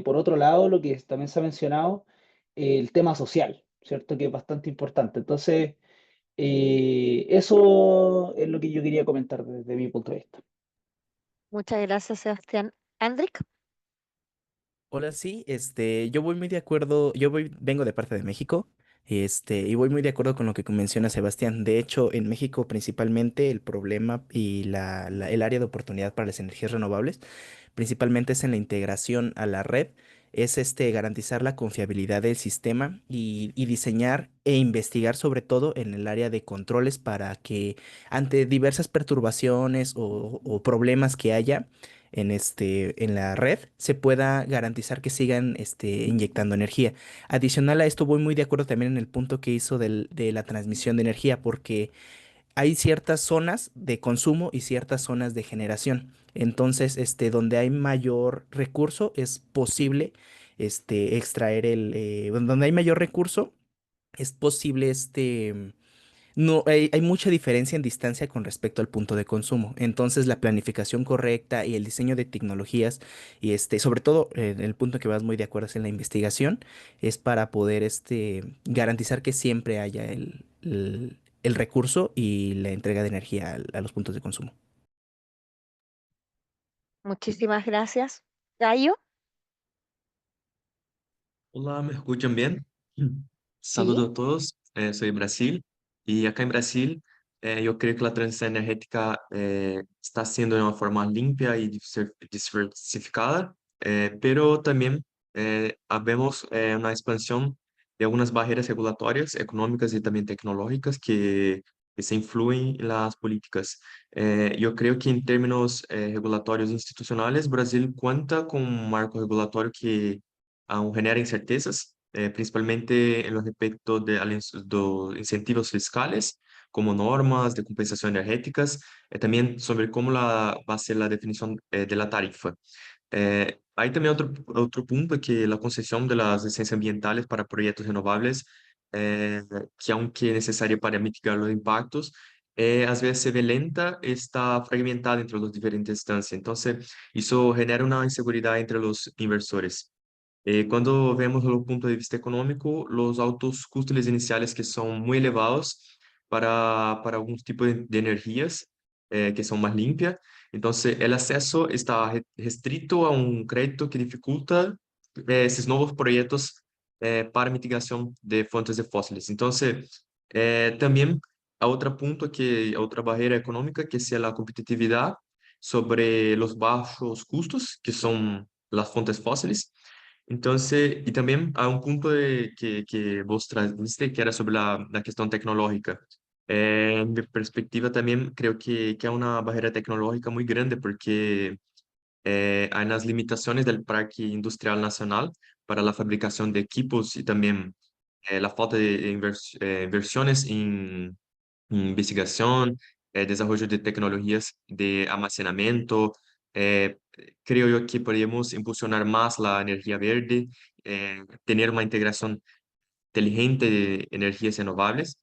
por otro lado, lo que también se ha mencionado, el tema social, ¿cierto? Que es bastante importante. Entonces, eso es lo que yo quería comentar desde mi punto de vista. muchas gracias, Sebastián. Andrik, Hola, sí, yo voy muy de acuerdo, vengo de parte de México, y voy muy de acuerdo con lo que menciona Sebastián. De hecho, en México principalmente el problema y el área de oportunidad para las energías renovables, principalmente es en la integración a la red, es garantizar la confiabilidad del sistema y diseñar e investigar sobre todo en el área de controles para que ante diversas perturbaciones o problemas que haya, en la red se pueda garantizar que sigan inyectando energía. Adicional a esto, voy muy de acuerdo también en el punto que hizo de la transmisión de energía, porque hay ciertas zonas de consumo y ciertas zonas de generación. Entonces, donde hay mayor recurso, es posible extraer donde hay mayor recurso, es posible no, hay mucha diferencia en distancia con respecto al punto de consumo. Entonces, la planificación correcta y el diseño de tecnologías y sobre todo, el punto que vas muy de acuerdo es en la investigación, es para poder garantizar que siempre haya el recurso y la entrega de energía a los puntos de consumo. muchísimas gracias. Gallo, Hola, ¿me escuchan bien? sí. Saludos a todos, soy Brasil. Y acá en Brasil, yo creo que la transición energética está siendo de una forma limpia y diversificada, pero también vemos una expansión de algunas barreras regulatorias, económicas y también tecnológicas que se influyen en las políticas. Yo creo que en términos regulatorios institucionales, Brasil cuenta con un marco regulatorio que aún genera incertezas, principalmente en los aspectos de incentivos fiscales, como normas de compensación energéticas, también sobre cómo va a ser la definición de la tarifa. Hay también otro punto que la concesión de las licencias ambientales para proyectos renovables, que aunque es necesaria para mitigar los impactos, a veces se ve lenta, está fragmentada entre las diferentes instancias. Entonces, eso genera una inseguridad entre los inversores. Cuando vemos el punto de vista económico, los altos costos iniciales que son muy elevados para algunos tipos de energías que son más limpias. Entonces, el acceso está restrito a un crédito que dificulta esos nuevos proyectos para mitigación de fuentes de fósiles. Entonces, también hay otro punto otra barrera económica que es la competitividad sobre los bajos costos, que son las fuentes fósiles. Entonces, y también hay un punto que vos trajiste, que era sobre la cuestión tecnológica. En mi perspectiva también creo que hay una barrera tecnológica muy grande porque hay unas limitaciones del Parque Industrial Nacional para la fabricación de equipos y también la falta de inversiones en investigación, desarrollo de tecnologías de almacenamiento. eh, Creo yo que podríamos impulsionar más la energía verde, tener una integración inteligente de energías renovables,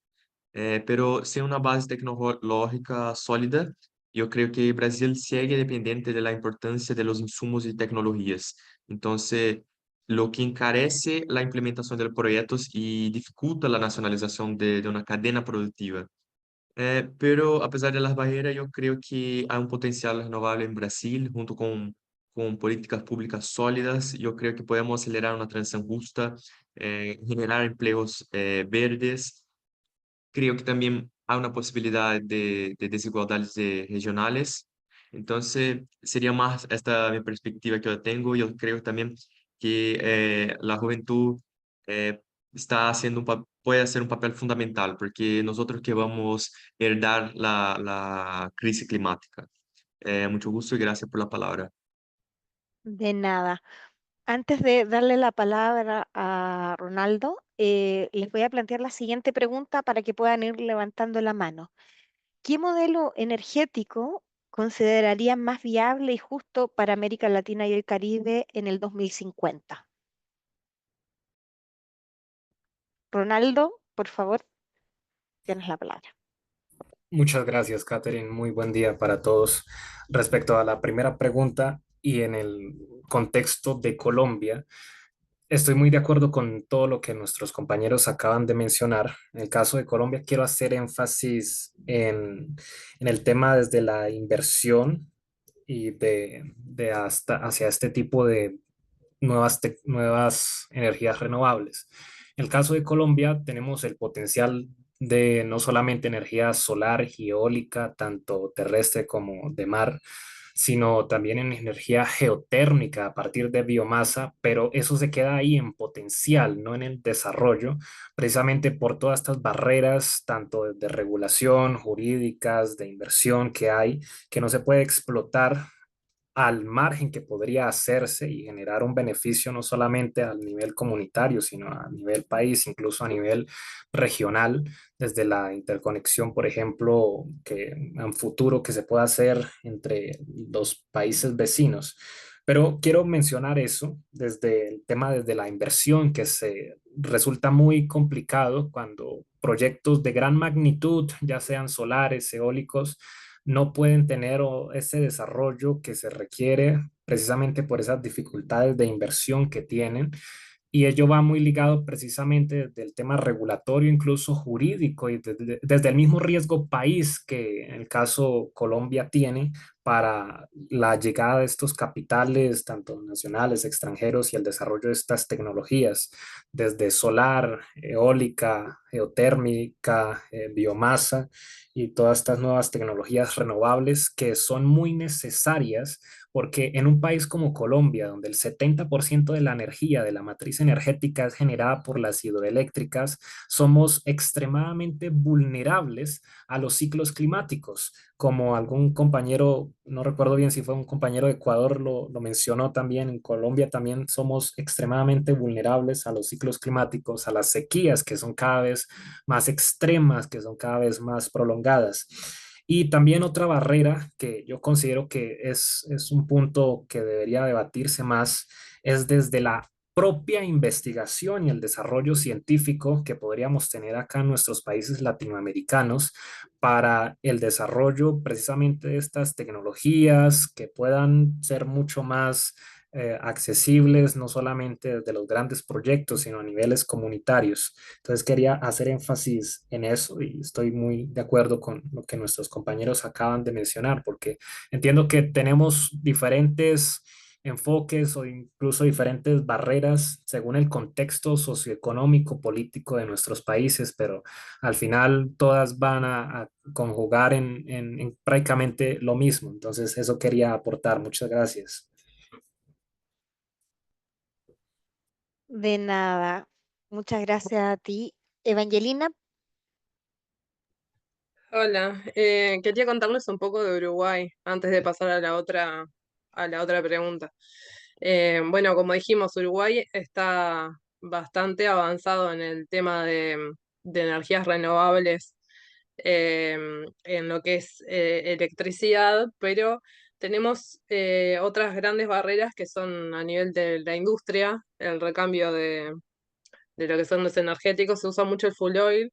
pero sin una base tecnológica sólida, yo creo que Brasil sigue dependiente de la importancia de los insumos y tecnologías. Entonces, lo que encarece la implementación de los proyectos y dificulta la nacionalización de una cadena productiva. Pero a pesar de las barreras, yo creo que hay un potencial renovable en Brasil, junto con políticas públicas sólidas. Yo creo que podemos acelerar una transición justa, generar empleos verdes. Creo que también hay una posibilidad de desigualdades regionales. Entonces, sería más esta mi perspectiva que yo tengo. Yo creo también que la juventud eh, está haciendo puede hacer un papel fundamental, porque nosotros que vamos a heredar la crisis climática. Mucho gusto y gracias por la palabra. De nada. Antes de darle la palabra a Ronaldo, les voy a plantear la siguiente pregunta para que puedan ir levantando la mano. ¿Qué modelo energético considerarían más viable y justo para América Latina y el Caribe en el 2050? Ronaldo, por favor, tienes la palabra. Muchas gracias, Catherine. Muy buen día para todos. Respecto a la primera pregunta y en el contexto de Colombia, estoy muy de acuerdo con todo lo que nuestros compañeros acaban de mencionar. En el caso de Colombia, quiero hacer énfasis en el tema desde la inversión y de hasta hacia este tipo de nuevas energías renovables. En el caso de Colombia, tenemos el potencial de no solamente energía solar y eólica, tanto terrestre como de mar, sino también en energía geotérmica a partir de biomasa, pero eso se queda ahí en potencial, no en el desarrollo, precisamente por todas estas barreras, tanto de regulación, jurídicas, de inversión que hay, que no se puede explotar al margen que podría hacerse y generar un beneficio no solamente a nivel comunitario, sino a nivel país, incluso a nivel regional, desde la interconexión, por ejemplo, que en futuro que se pueda hacer entre los países vecinos. Pero quiero mencionar eso desde el tema, desde la inversión, que se resulta muy complicado cuando proyectos de gran magnitud, ya sean solares, eólicos, no pueden tener ese desarrollo que se requiere precisamente por esas dificultades de inversión que tienen, y ello va muy ligado precisamente del tema regulatorio, incluso jurídico, y desde el mismo riesgo país que en el caso Colombia tiene para la llegada de estos capitales, tanto nacionales, extranjeros, y el desarrollo de estas tecnologías, desde solar, eólica, geotérmica, biomasa y todas estas nuevas tecnologías renovables que son muy necesarias porque en un país como Colombia, donde el 70% de la energía de la matriz energética es generada por las hidroeléctricas, somos extremadamente vulnerables a los ciclos climáticos. Como algún compañero, no recuerdo bien si fue un compañero de Ecuador, lo mencionó también, en Colombia también somos extremadamente vulnerables a los ciclos climáticos, a las sequías que son cada vez más extremas, que son cada vez más prolongadas. Y también otra barrera que yo considero que es un punto que debería debatirse más es desde la propia investigación y el desarrollo científico que podríamos tener acá en nuestros países latinoamericanos para el desarrollo precisamente de estas tecnologías que puedan ser mucho más accesibles, no solamente desde los grandes proyectos, sino a niveles comunitarios. Entonces quería hacer énfasis en eso y estoy muy de acuerdo con lo que nuestros compañeros acaban de mencionar, porque entiendo que tenemos diferentes enfoques o incluso diferentes barreras según el contexto socioeconómico, político de nuestros países, pero al final todas van a conjugar en prácticamente lo mismo. Entonces eso quería aportar. Muchas gracias. De nada. Muchas gracias a ti. Evangelina, Hola, quería contarles un poco de Uruguay antes de pasar a la otra pregunta. Bueno, como dijimos, Uruguay está bastante avanzado en el tema de energías renovables, en lo que es electricidad, pero tenemos otras grandes barreras que son a nivel de la industria, el recambio de lo que son los energéticos. Se usa mucho el fuel oil.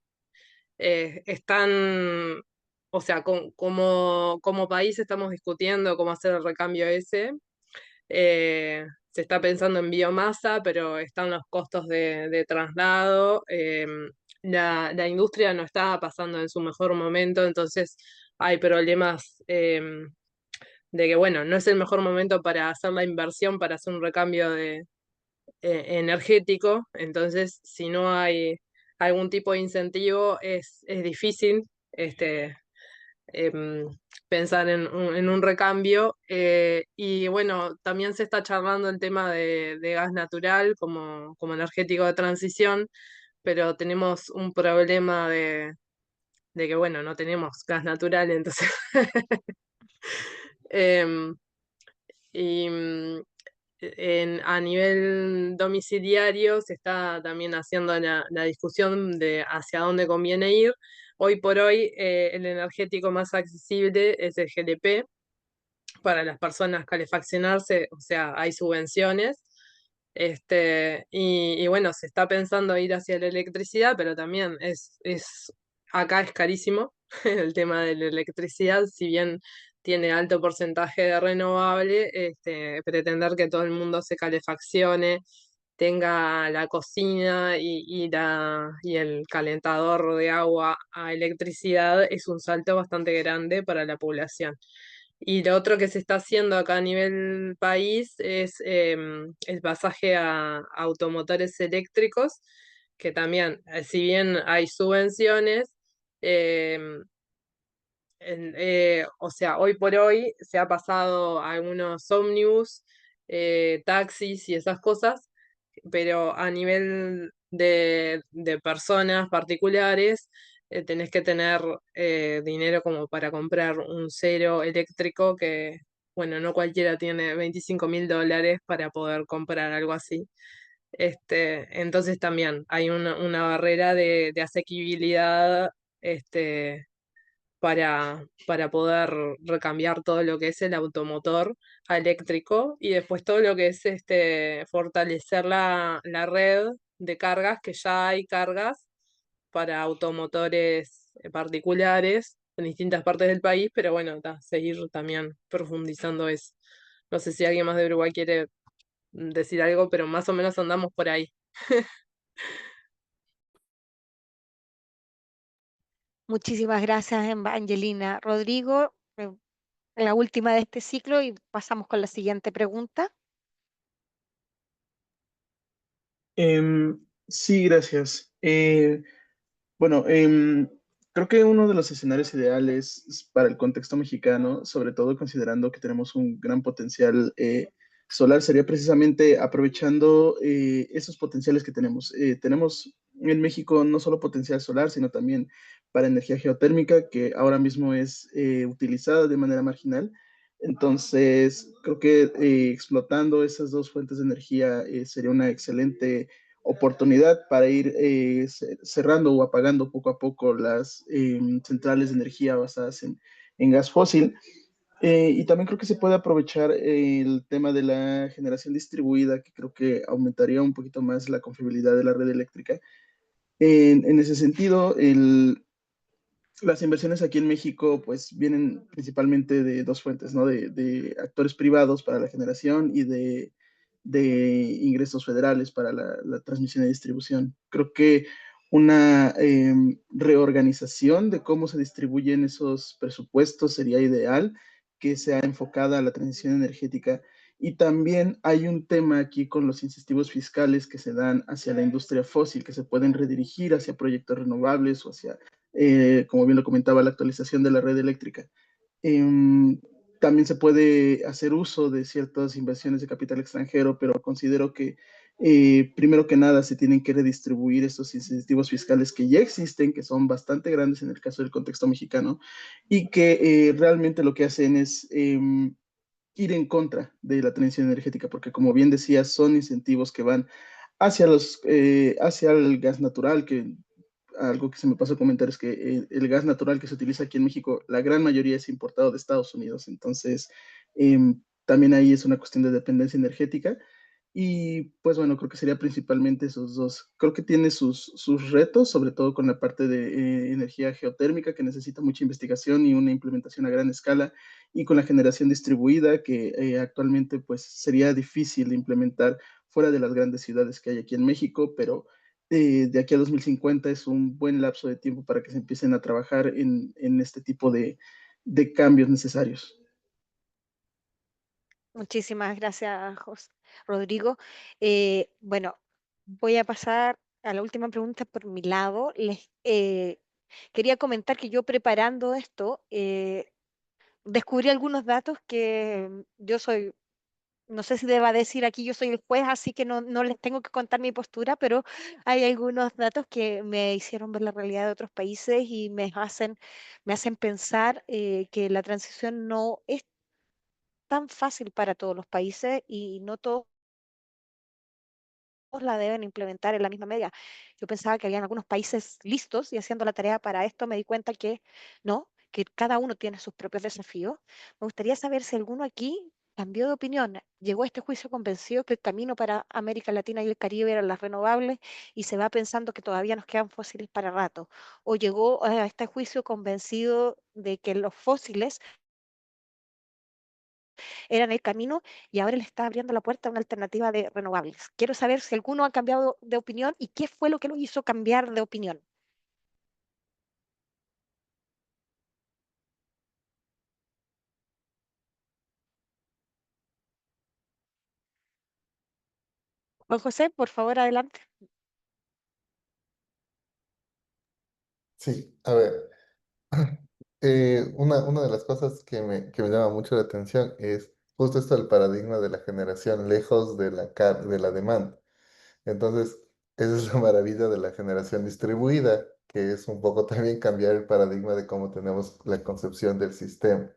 Están, o sea, como país estamos discutiendo cómo hacer el recambio ese. Se está pensando en biomasa, pero están los costos de traslado. La industria no está pasando en su mejor momento, entonces hay problemas, de que, bueno, no es el mejor momento para hacer la inversión, para hacer un recambio energético. Entonces, si no hay algún tipo de incentivo, es difícil este, em, pensar en un recambio. Y bueno, también se está charlando el tema de gas natural como energético de transición, pero tenemos un problema de que, bueno, no tenemos gas natural, entonces... em, y a nivel domiciliario se está también haciendo la discusión de hacia dónde conviene ir. Hoy por hoy, el energético más accesible es el GLP para las personas calefaccionarse, o sea, hay subvenciones. Y bueno, se está pensando ir hacia la electricidad, pero también acá es carísimo el tema de la electricidad, si bien tiene alto porcentaje de renovable. Pretender que todo el mundo se calefaccione, tenga la cocina y el calentador de agua a electricidad, es un salto bastante grande para la población. Y lo otro que se está haciendo acá a nivel país es el pasaje a automotores eléctricos, que también, si bien hay subvenciones, em, o sea, hoy por hoy se ha pasado a algunos ómnibus, taxis y esas cosas, pero a nivel de personas particulares, tenés que tener dinero como para comprar un cero eléctrico que, bueno, no cualquiera tiene 25.000 dólares para poder comprar algo así. Entonces también hay una barrera de asequibilidad, para poder recambiar todo lo que es el automotor a eléctrico, y después todo lo que es fortalecer la red de cargas, que ya hay cargas para automotores particulares en distintas partes del país, pero bueno, seguir también profundizando eso. No sé si alguien más de Uruguay quiere decir algo, pero más o menos andamos por ahí. Muchísimas gracias, Angelina. Rodrigo, la última de este ciclo y pasamos con la siguiente pregunta. Sí, gracias. Bueno, creo que uno de los escenarios ideales para el contexto mexicano, sobre todo considerando que tenemos un gran potencial solar, sería precisamente aprovechando esos potenciales que tenemos. Tenemos en México no solo potencial solar, sino también para energía geotérmica, que ahora mismo es utilizada de manera marginal. Entonces, creo que explotando esas dos fuentes de energía sería una excelente oportunidad para ir cerrando o apagando poco a poco las centrales de energía basadas en gas fósil. Y también creo que se puede aprovechar el tema de la generación distribuida, que creo que aumentaría un poquito más la confiabilidad de la red eléctrica. En ese sentido, las inversiones aquí en México pues vienen principalmente de dos fuentes, ¿no? De actores privados para la generación y de ingresos federales para la transmisión y distribución. Creo que una reorganización de cómo se distribuyen esos presupuestos sería ideal, que sea enfocada a la transición energética. Y también hay un tema aquí con los incentivos fiscales que se dan hacia la industria fósil, que se pueden redirigir hacia proyectos renovables o hacia como bien lo comentaba, la actualización de la red eléctrica. También se puede hacer uso de ciertas inversiones de capital extranjero, pero considero que primero que nada se tienen que redistribuir estos incentivos fiscales que ya existen, que son bastante grandes en el caso del contexto mexicano, y que realmente lo que hacen es ir en contra de la transición energética, porque como bien decía, son incentivos que van hacia el gas natural, que algo que se me pasó a comentar es que el gas natural que se utiliza aquí en México, la gran mayoría es importado de Estados Unidos, entonces también ahí es una cuestión de dependencia energética. Y pues bueno, creo que sería principalmente esos dos. Creo que tiene sus retos, sobre todo con la parte de energía geotérmica, que necesita mucha investigación y una implementación a gran escala, y con la generación distribuida, que actualmente pues sería difícil de implementar fuera de las grandes ciudades que hay aquí en México, pero de aquí a 2050 es un buen lapso de tiempo para que se empiecen a trabajar en este tipo de cambios necesarios. Muchísimas gracias, Rodrigo. Bueno, voy a pasar a la última pregunta por mi lado. Quería comentar que yo preparando esto, descubrí algunos datos que yo soy, no sé si deba decir aquí, yo soy el juez, así que no les tengo que contar mi postura, pero hay algunos datos que me hicieron ver la realidad de otros países y me hacen pensar que la transición no es tan fácil para todos los países y no todos la deben implementar en la misma medida. Yo pensaba que habían algunos países listos y haciendo la tarea para esto me di cuenta que no, que cada uno tiene sus propios desafíos. Me gustaría saber si alguno aquí cambió de opinión, llegó a este juicio convencido que el camino para América Latina y el Caribe eran las renovables y se va pensando que todavía nos quedan fósiles para rato, o llegó a este juicio convencido de que los fósiles eran el camino y ahora le está abriendo la puerta a una alternativa de renovables. Quiero saber si alguno ha cambiado de opinión y qué fue lo que lo hizo cambiar de opinión. Juan José, por favor, adelante. Sí, a ver, una de las cosas que me llama mucho la atención es justo esto del paradigma de la generación lejos de de la demanda. Entonces, esa es la maravilla de la generación distribuida, que es un poco también cambiar el paradigma de cómo tenemos la concepción del sistema.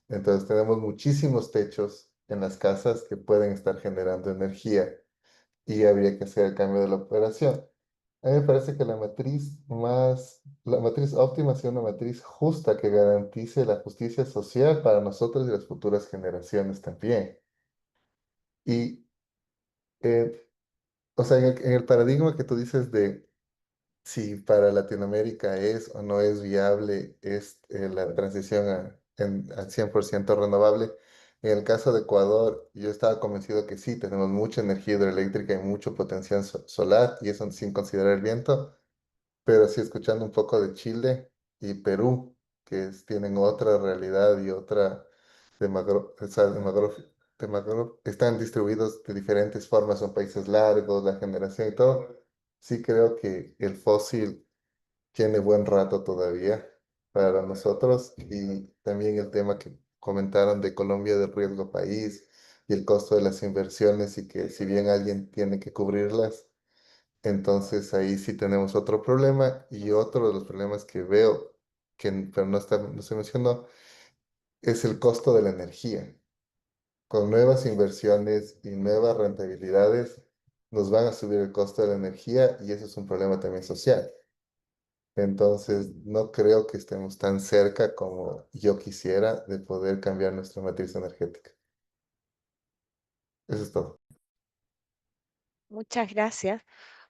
Entonces, tenemos muchísimos techos en las casas que pueden estar generando energía y habría que hacer el cambio de la operación. A mí me parece que la matriz óptima sea una matriz justa que garantice la justicia social para nosotros y las futuras generaciones también. Y, eh, o sea, en el paradigma que tú dices de si para Latinoamérica es o no es viable la transición al 100% renovable, En el caso de Ecuador, yo estaba convencido que sí, tenemos mucha energía hidroeléctrica y mucho potencial solar, y eso sin considerar el viento, pero sí escuchando un poco de Chile y Perú, tienen otra realidad y otra o sea, están distribuidos de diferentes formas, son países largos, la generación y todo. Sí creo que el fósil tiene buen rato todavía para nosotros, y también el tema que comentaron de Colombia de riesgo país y el costo de las inversiones, y que si bien alguien tiene que cubrirlas, entonces ahí sí tenemos otro problema. Y otro de los problemas que veo, pero no se mencionó, es el costo de la energía. Con nuevas inversiones y nuevas rentabilidades nos van a subir el costo de la energía, y eso es un problema también social. Entonces, no creo que estemos tan cerca como yo quisiera de poder cambiar nuestra matriz energética. Eso es todo. Muchas gracias.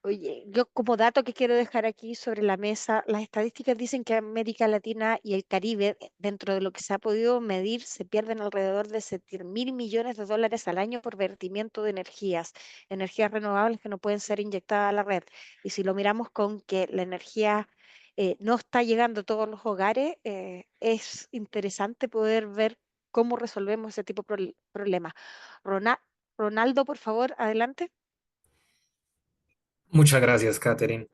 Oye, yo como dato que quiero dejar aquí sobre la mesa, las estadísticas dicen que América Latina y el Caribe, dentro de lo que se ha podido medir, se pierden alrededor de 7.000 millones de dólares al año por vertimiento de energías renovables que no pueden ser inyectadas a la red. Y si lo miramos con que la energía no está llegando a todos los hogares, es interesante poder ver cómo resolvemos ese tipo de problemas. Rona- Ronaldo, por favor, adelante. Muchas gracias, Catherine.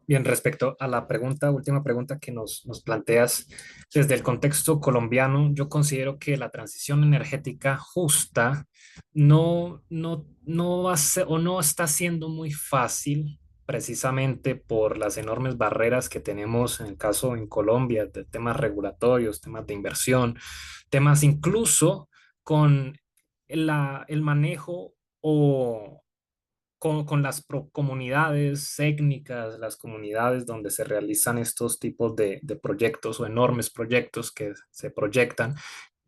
Bien, respecto a la última pregunta que nos planteas, desde el contexto colombiano, yo considero que la transición energética justa no va a ser, o no está siendo muy fácil, precisamente por las enormes barreras que tenemos en el caso en Colombia, de temas regulatorios, temas de inversión, temas incluso con el manejo o con las comunidades étnicas, las comunidades donde se realizan estos tipos de proyectos o enormes proyectos que se proyectan,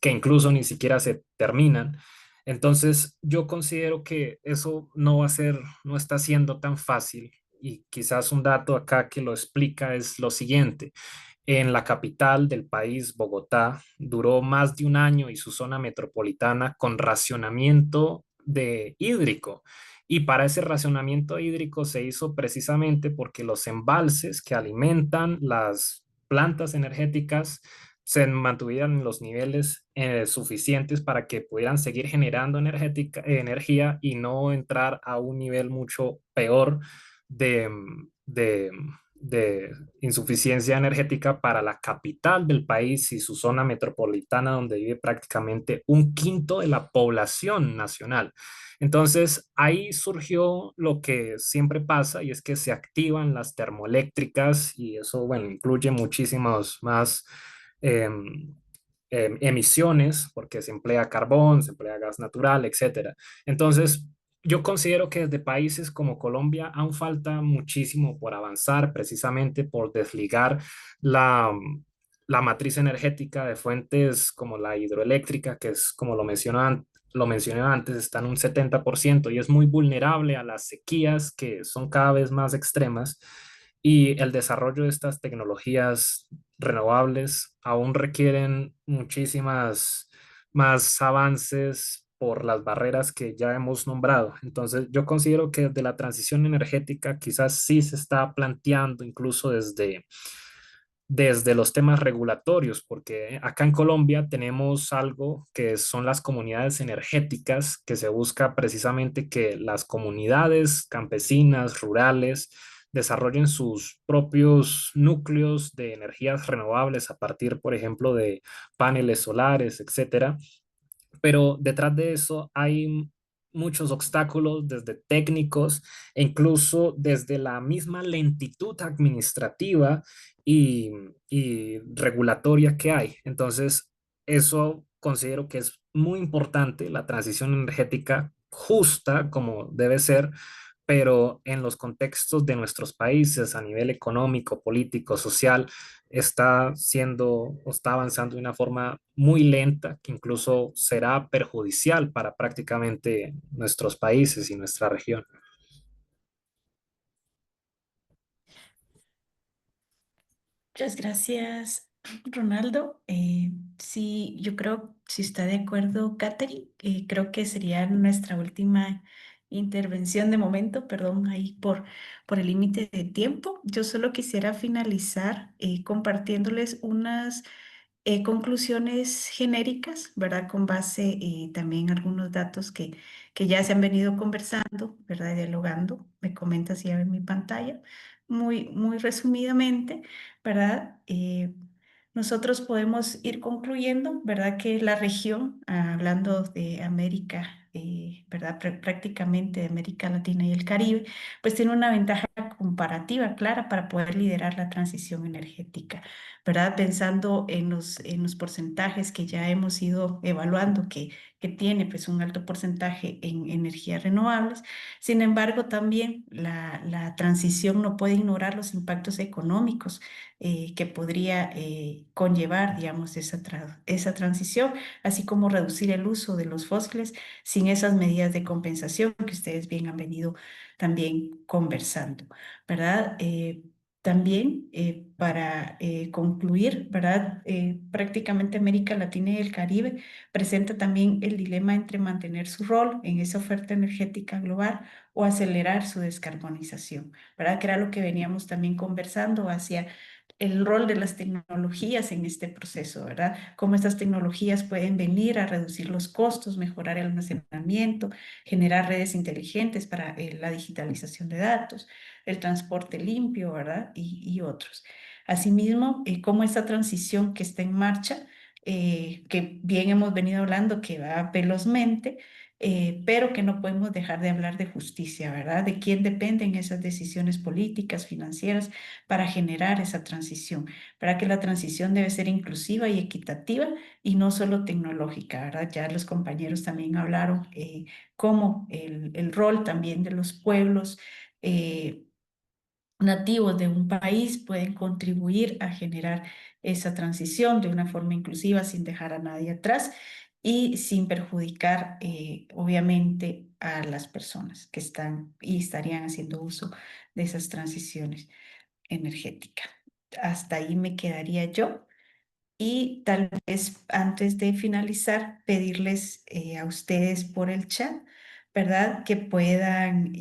que incluso ni siquiera se terminan. Entonces, yo considero que eso no va a ser, no está siendo tan fácil, y quizás un dato acá que lo explica es lo siguiente. En la capital del país, Bogotá, duró más de un año y su zona metropolitana con racionamiento de hídrico. Y para ese racionamiento hídrico se hizo precisamente porque los embalses que alimentan las plantas energéticas se mantuvieran en los niveles suficientes para que pudieran seguir generando energía y no entrar a un nivel mucho peor de, de, de insuficiencia energética para la capital del país y su zona metropolitana, donde vive prácticamente un quinto de la población nacional. Entonces, ahí surgió lo que siempre pasa, y es que se activan las termoeléctricas, y eso, bueno, incluye muchísimas más emisiones, porque se emplea carbón, se emplea gas natural, etcétera. Entonces, yo considero que desde países como Colombia aún falta muchísimo por avanzar, precisamente por desligar la, la matriz energética de fuentes como la hidroeléctrica, que es como lo mencioné antes, está en un 70% y es muy vulnerable a las sequías que son cada vez más extremas, y el desarrollo de estas tecnologías renovables aún requieren muchísimas más avances por las barreras que ya hemos nombrado. Entonces, yo considero que de la transición energética quizás sí se está planteando incluso desde los temas regulatorios, porque acá en Colombia tenemos algo que son las comunidades energéticas, que se busca precisamente que las comunidades campesinas, rurales, desarrollen sus propios núcleos de energías renovables a partir, por ejemplo, de paneles solares, etcétera. Pero detrás de eso hay muchos obstáculos, desde técnicos e incluso desde la misma lentitud administrativa y, y regulatoria que hay. Entonces, eso considero que es muy importante, la transición energética justa como debe ser, pero en los contextos de nuestros países a nivel económico, político, social, está siendo o está avanzando de una forma muy lenta, que incluso será perjudicial para prácticamente nuestros países y nuestra región. Muchas gracias, Ronaldo. Sí, yo creo, si está de acuerdo, Catherine, creo que sería nuestra última intervención de momento, perdón, ahí por el límite de tiempo. Yo solo quisiera finalizar compartiéndoles unas conclusiones genéricas, ¿verdad? Con base también en algunos datos que ya se han venido conversando, ¿verdad? Dialogando. Me comenta si ya ven mi pantalla. Muy resumidamente, ¿verdad? Nosotros podemos ir concluyendo, ¿verdad? Que la región, hablando de América, ¿verdad? Prácticamente de América Latina y el Caribe, pues tiene una ventaja comparativa clara para poder liderar la transición energética, ¿verdad? Pensando en los porcentajes que ya hemos ido evaluando, que tiene pues un alto porcentaje en energías renovables. Sin embargo, también la transición no puede ignorar los impactos económicos que podría conllevar, digamos, esa transición, así como reducir el uso de los fósiles sin esas medidas de compensación que ustedes bien han venido también conversando, ¿verdad? También para concluir, ¿verdad? Prácticamente América Latina y el Caribe presenta también el dilema entre mantener su rol en esa oferta energética global o acelerar su descarbonización, ¿verdad? Que era lo que veníamos también conversando hacia el rol de las tecnologías en este proceso, ¿verdad? Cómo estas tecnologías pueden venir a reducir los costos, mejorar el almacenamiento, generar redes inteligentes para la digitalización de datos, el transporte limpio, ¿verdad? Y otros. Asimismo, cómo esta transición que está en marcha, que bien hemos venido hablando, que va velozmente, pero que no podemos dejar de hablar de justicia, ¿verdad? De quién dependen esas decisiones políticas, financieras, para generar esa transición, para que la transición debe ser inclusiva y equitativa y no solo tecnológica, ¿verdad? Ya los compañeros también hablaron cómo el rol también de los pueblos nativos de un país pueden contribuir a generar esa transición de una forma inclusiva sin dejar a nadie atrás y sin perjudicar, obviamente, a las personas que están y estarían haciendo uso de esas transiciones energética. Hasta ahí me quedaría yo. Y tal vez antes de finalizar, pedirles a ustedes por el chat, ¿verdad? Que puedan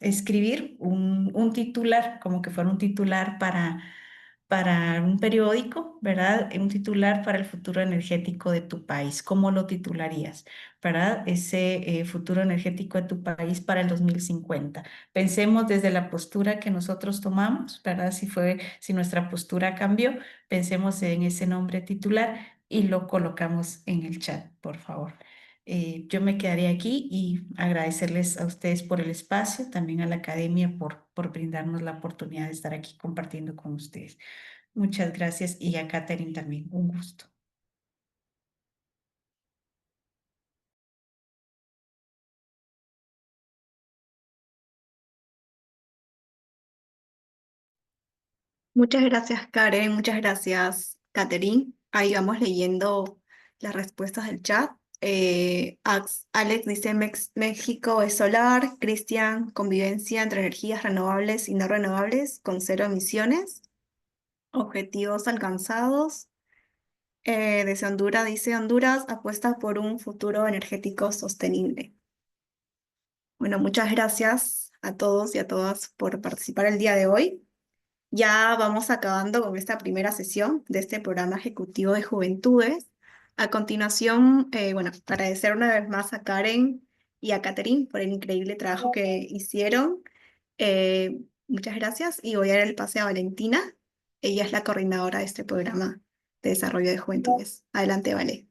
escribir un titular, como que fuera un titular para un periódico, ¿verdad? Un titular para el futuro energético de tu país. ¿Cómo lo titularías? ¿Verdad? Ese futuro energético de tu país para el 2050. Pensemos desde la postura que nosotros tomamos, ¿verdad? Si nuestra postura cambió, pensemos en ese nombre titular y lo colocamos en el chat, por favor. Yo me quedaré aquí y agradecerles a ustedes por el espacio, también a la academia por brindarnos la oportunidad de estar aquí compartiendo con ustedes. Muchas gracias y a Catherine también, un gusto. Muchas gracias, Karen. Muchas gracias, Catherine. Ahí vamos leyendo las respuestas del chat. Alex dice México es solar. Cristian, convivencia entre energías renovables y no renovables con 0 emisiones. Objetivos alcanzados. Desde Honduras dice Honduras apuesta por un futuro energético sostenible. Bueno, muchas gracias a todos y a todas por participar el día de hoy. Ya vamos acabando con esta primera sesión de este programa ejecutivo de Juventudes. A continuación, bueno, agradecer una vez más a Karen y a Catherine por el increíble trabajo que hicieron. Muchas gracias y voy a dar el pase a Valentina. Ella es la coordinadora de este programa de desarrollo de Juventudes. Adelante, Vale.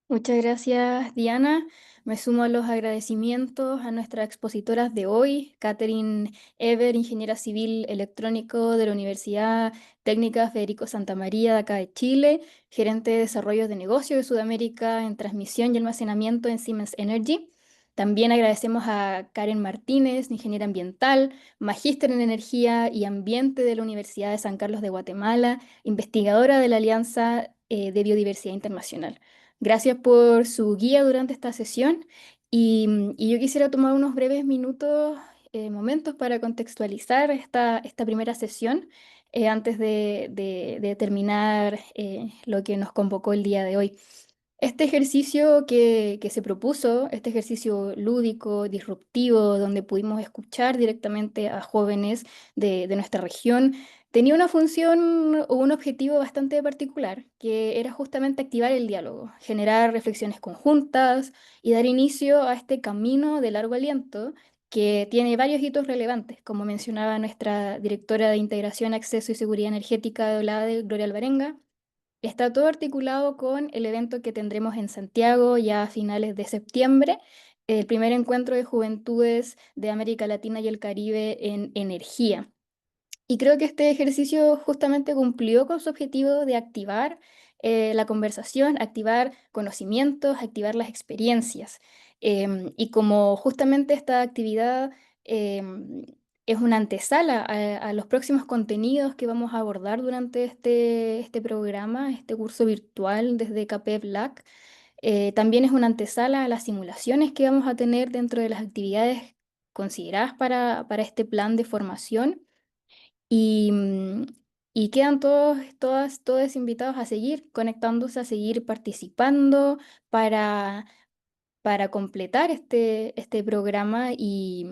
Muchas gracias, Diana. Me sumo a los agradecimientos a nuestras expositoras de hoy, Catherine Ever, ingeniera civil electrónico de la Universidad Técnica Federico Santa María de acá de Chile, gerente de desarrollo de negocio de Sudamérica en transmisión y almacenamiento en Siemens Energy. También agradecemos a Karen Martínez, ingeniera ambiental, magíster en energía y ambiente de la Universidad de San Carlos de Guatemala, investigadora de la Alianza de Biodiversidad Internacional. Gracias por su guía durante esta sesión y yo quisiera tomar unos breves minutos momentos para contextualizar esta primera sesión antes de terminar lo que nos convocó el día de hoy. Este ejercicio que se propuso, este ejercicio lúdico, disruptivo, donde pudimos escuchar directamente a jóvenes de nuestra región, tenía una función o un objetivo bastante particular, que era justamente activar el diálogo, generar reflexiones conjuntas y dar inicio a este camino de largo aliento que tiene varios hitos relevantes, como mencionaba nuestra directora de Integración, Acceso y Seguridad Energética de OLADE, Gloria Alvarenga. Está todo articulado con el evento que tendremos en Santiago ya a finales de septiembre, el primer encuentro de juventudes de América Latina y el Caribe en energía. Y creo que este ejercicio justamente cumplió con su objetivo de activar la conversación, activar conocimientos, activar las experiencias. Y como justamente esta actividad es una antesala a los próximos contenidos que vamos a abordar durante este programa, este curso virtual desde KP Black, también es una antesala a las simulaciones que vamos a tener dentro de las actividades consideradas para este plan de formación. Y, y quedan todos invitados a seguir conectándose, a seguir participando para, para completar este programa y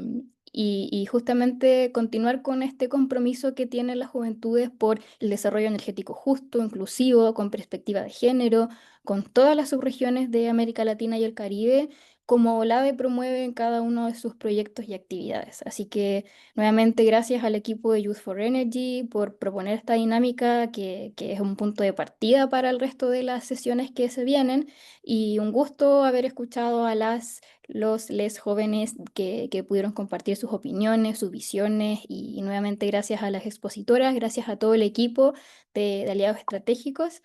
justamente continuar con este compromiso que tienen las juventudes por el desarrollo energético justo, inclusivo, con perspectiva de género, con todas las subregiones de América Latina y el Caribe, como OLAVE promueve en cada uno de sus proyectos y actividades. Así que nuevamente gracias al equipo de Youth for Energy por proponer esta dinámica que es un punto de partida para el resto de las sesiones que se vienen. Y un gusto haber escuchado a les jóvenes que pudieron compartir sus opiniones, sus visiones y nuevamente gracias a las expositoras, gracias a todo el equipo de aliados estratégicos,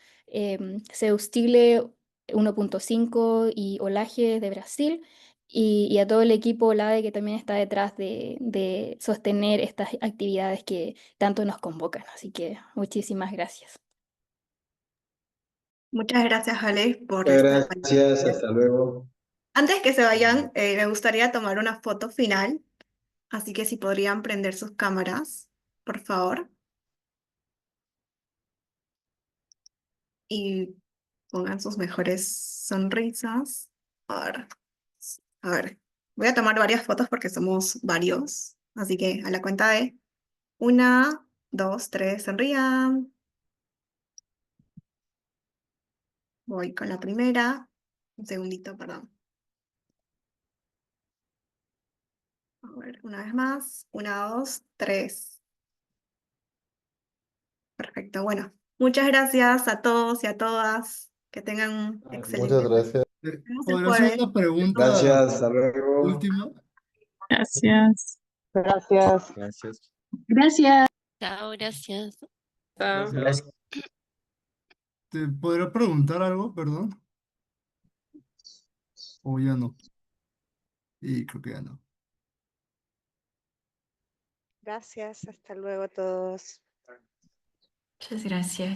Seustile 1.5 y Olaje de Brasil y a todo el equipo OLADE que también está detrás de sostener estas actividades que tanto nos convocan. Así que muchísimas gracias. Muchas gracias, Ale, por Muchas esta. gracias, hasta luego. Antes que se vayan, me gustaría tomar una foto final, así que si podrían prender sus cámaras, por favor, y pongan sus mejores sonrisas. A ver, voy a tomar varias fotos porque somos varios, así que a la cuenta de 1, 2, 3, sonrían. Voy con la primera. Un segundito, perdón. A ver, una vez más. 1, 2, 3. Perfecto, bueno. Muchas gracias a todos y a todas. Que tengan un Muchas excelente día. gracias. Nos vemos el ¿Podría hacer jueves. una pregunta Gracias, hasta luego. última? Gracias. Gracias. Gracias. Gracias. Chao, gracias. Chao. Gracias. ¿Te podría preguntar algo, perdón? O ya no. Y creo que ya no. Gracias, hasta luego a todos. Muchas gracias.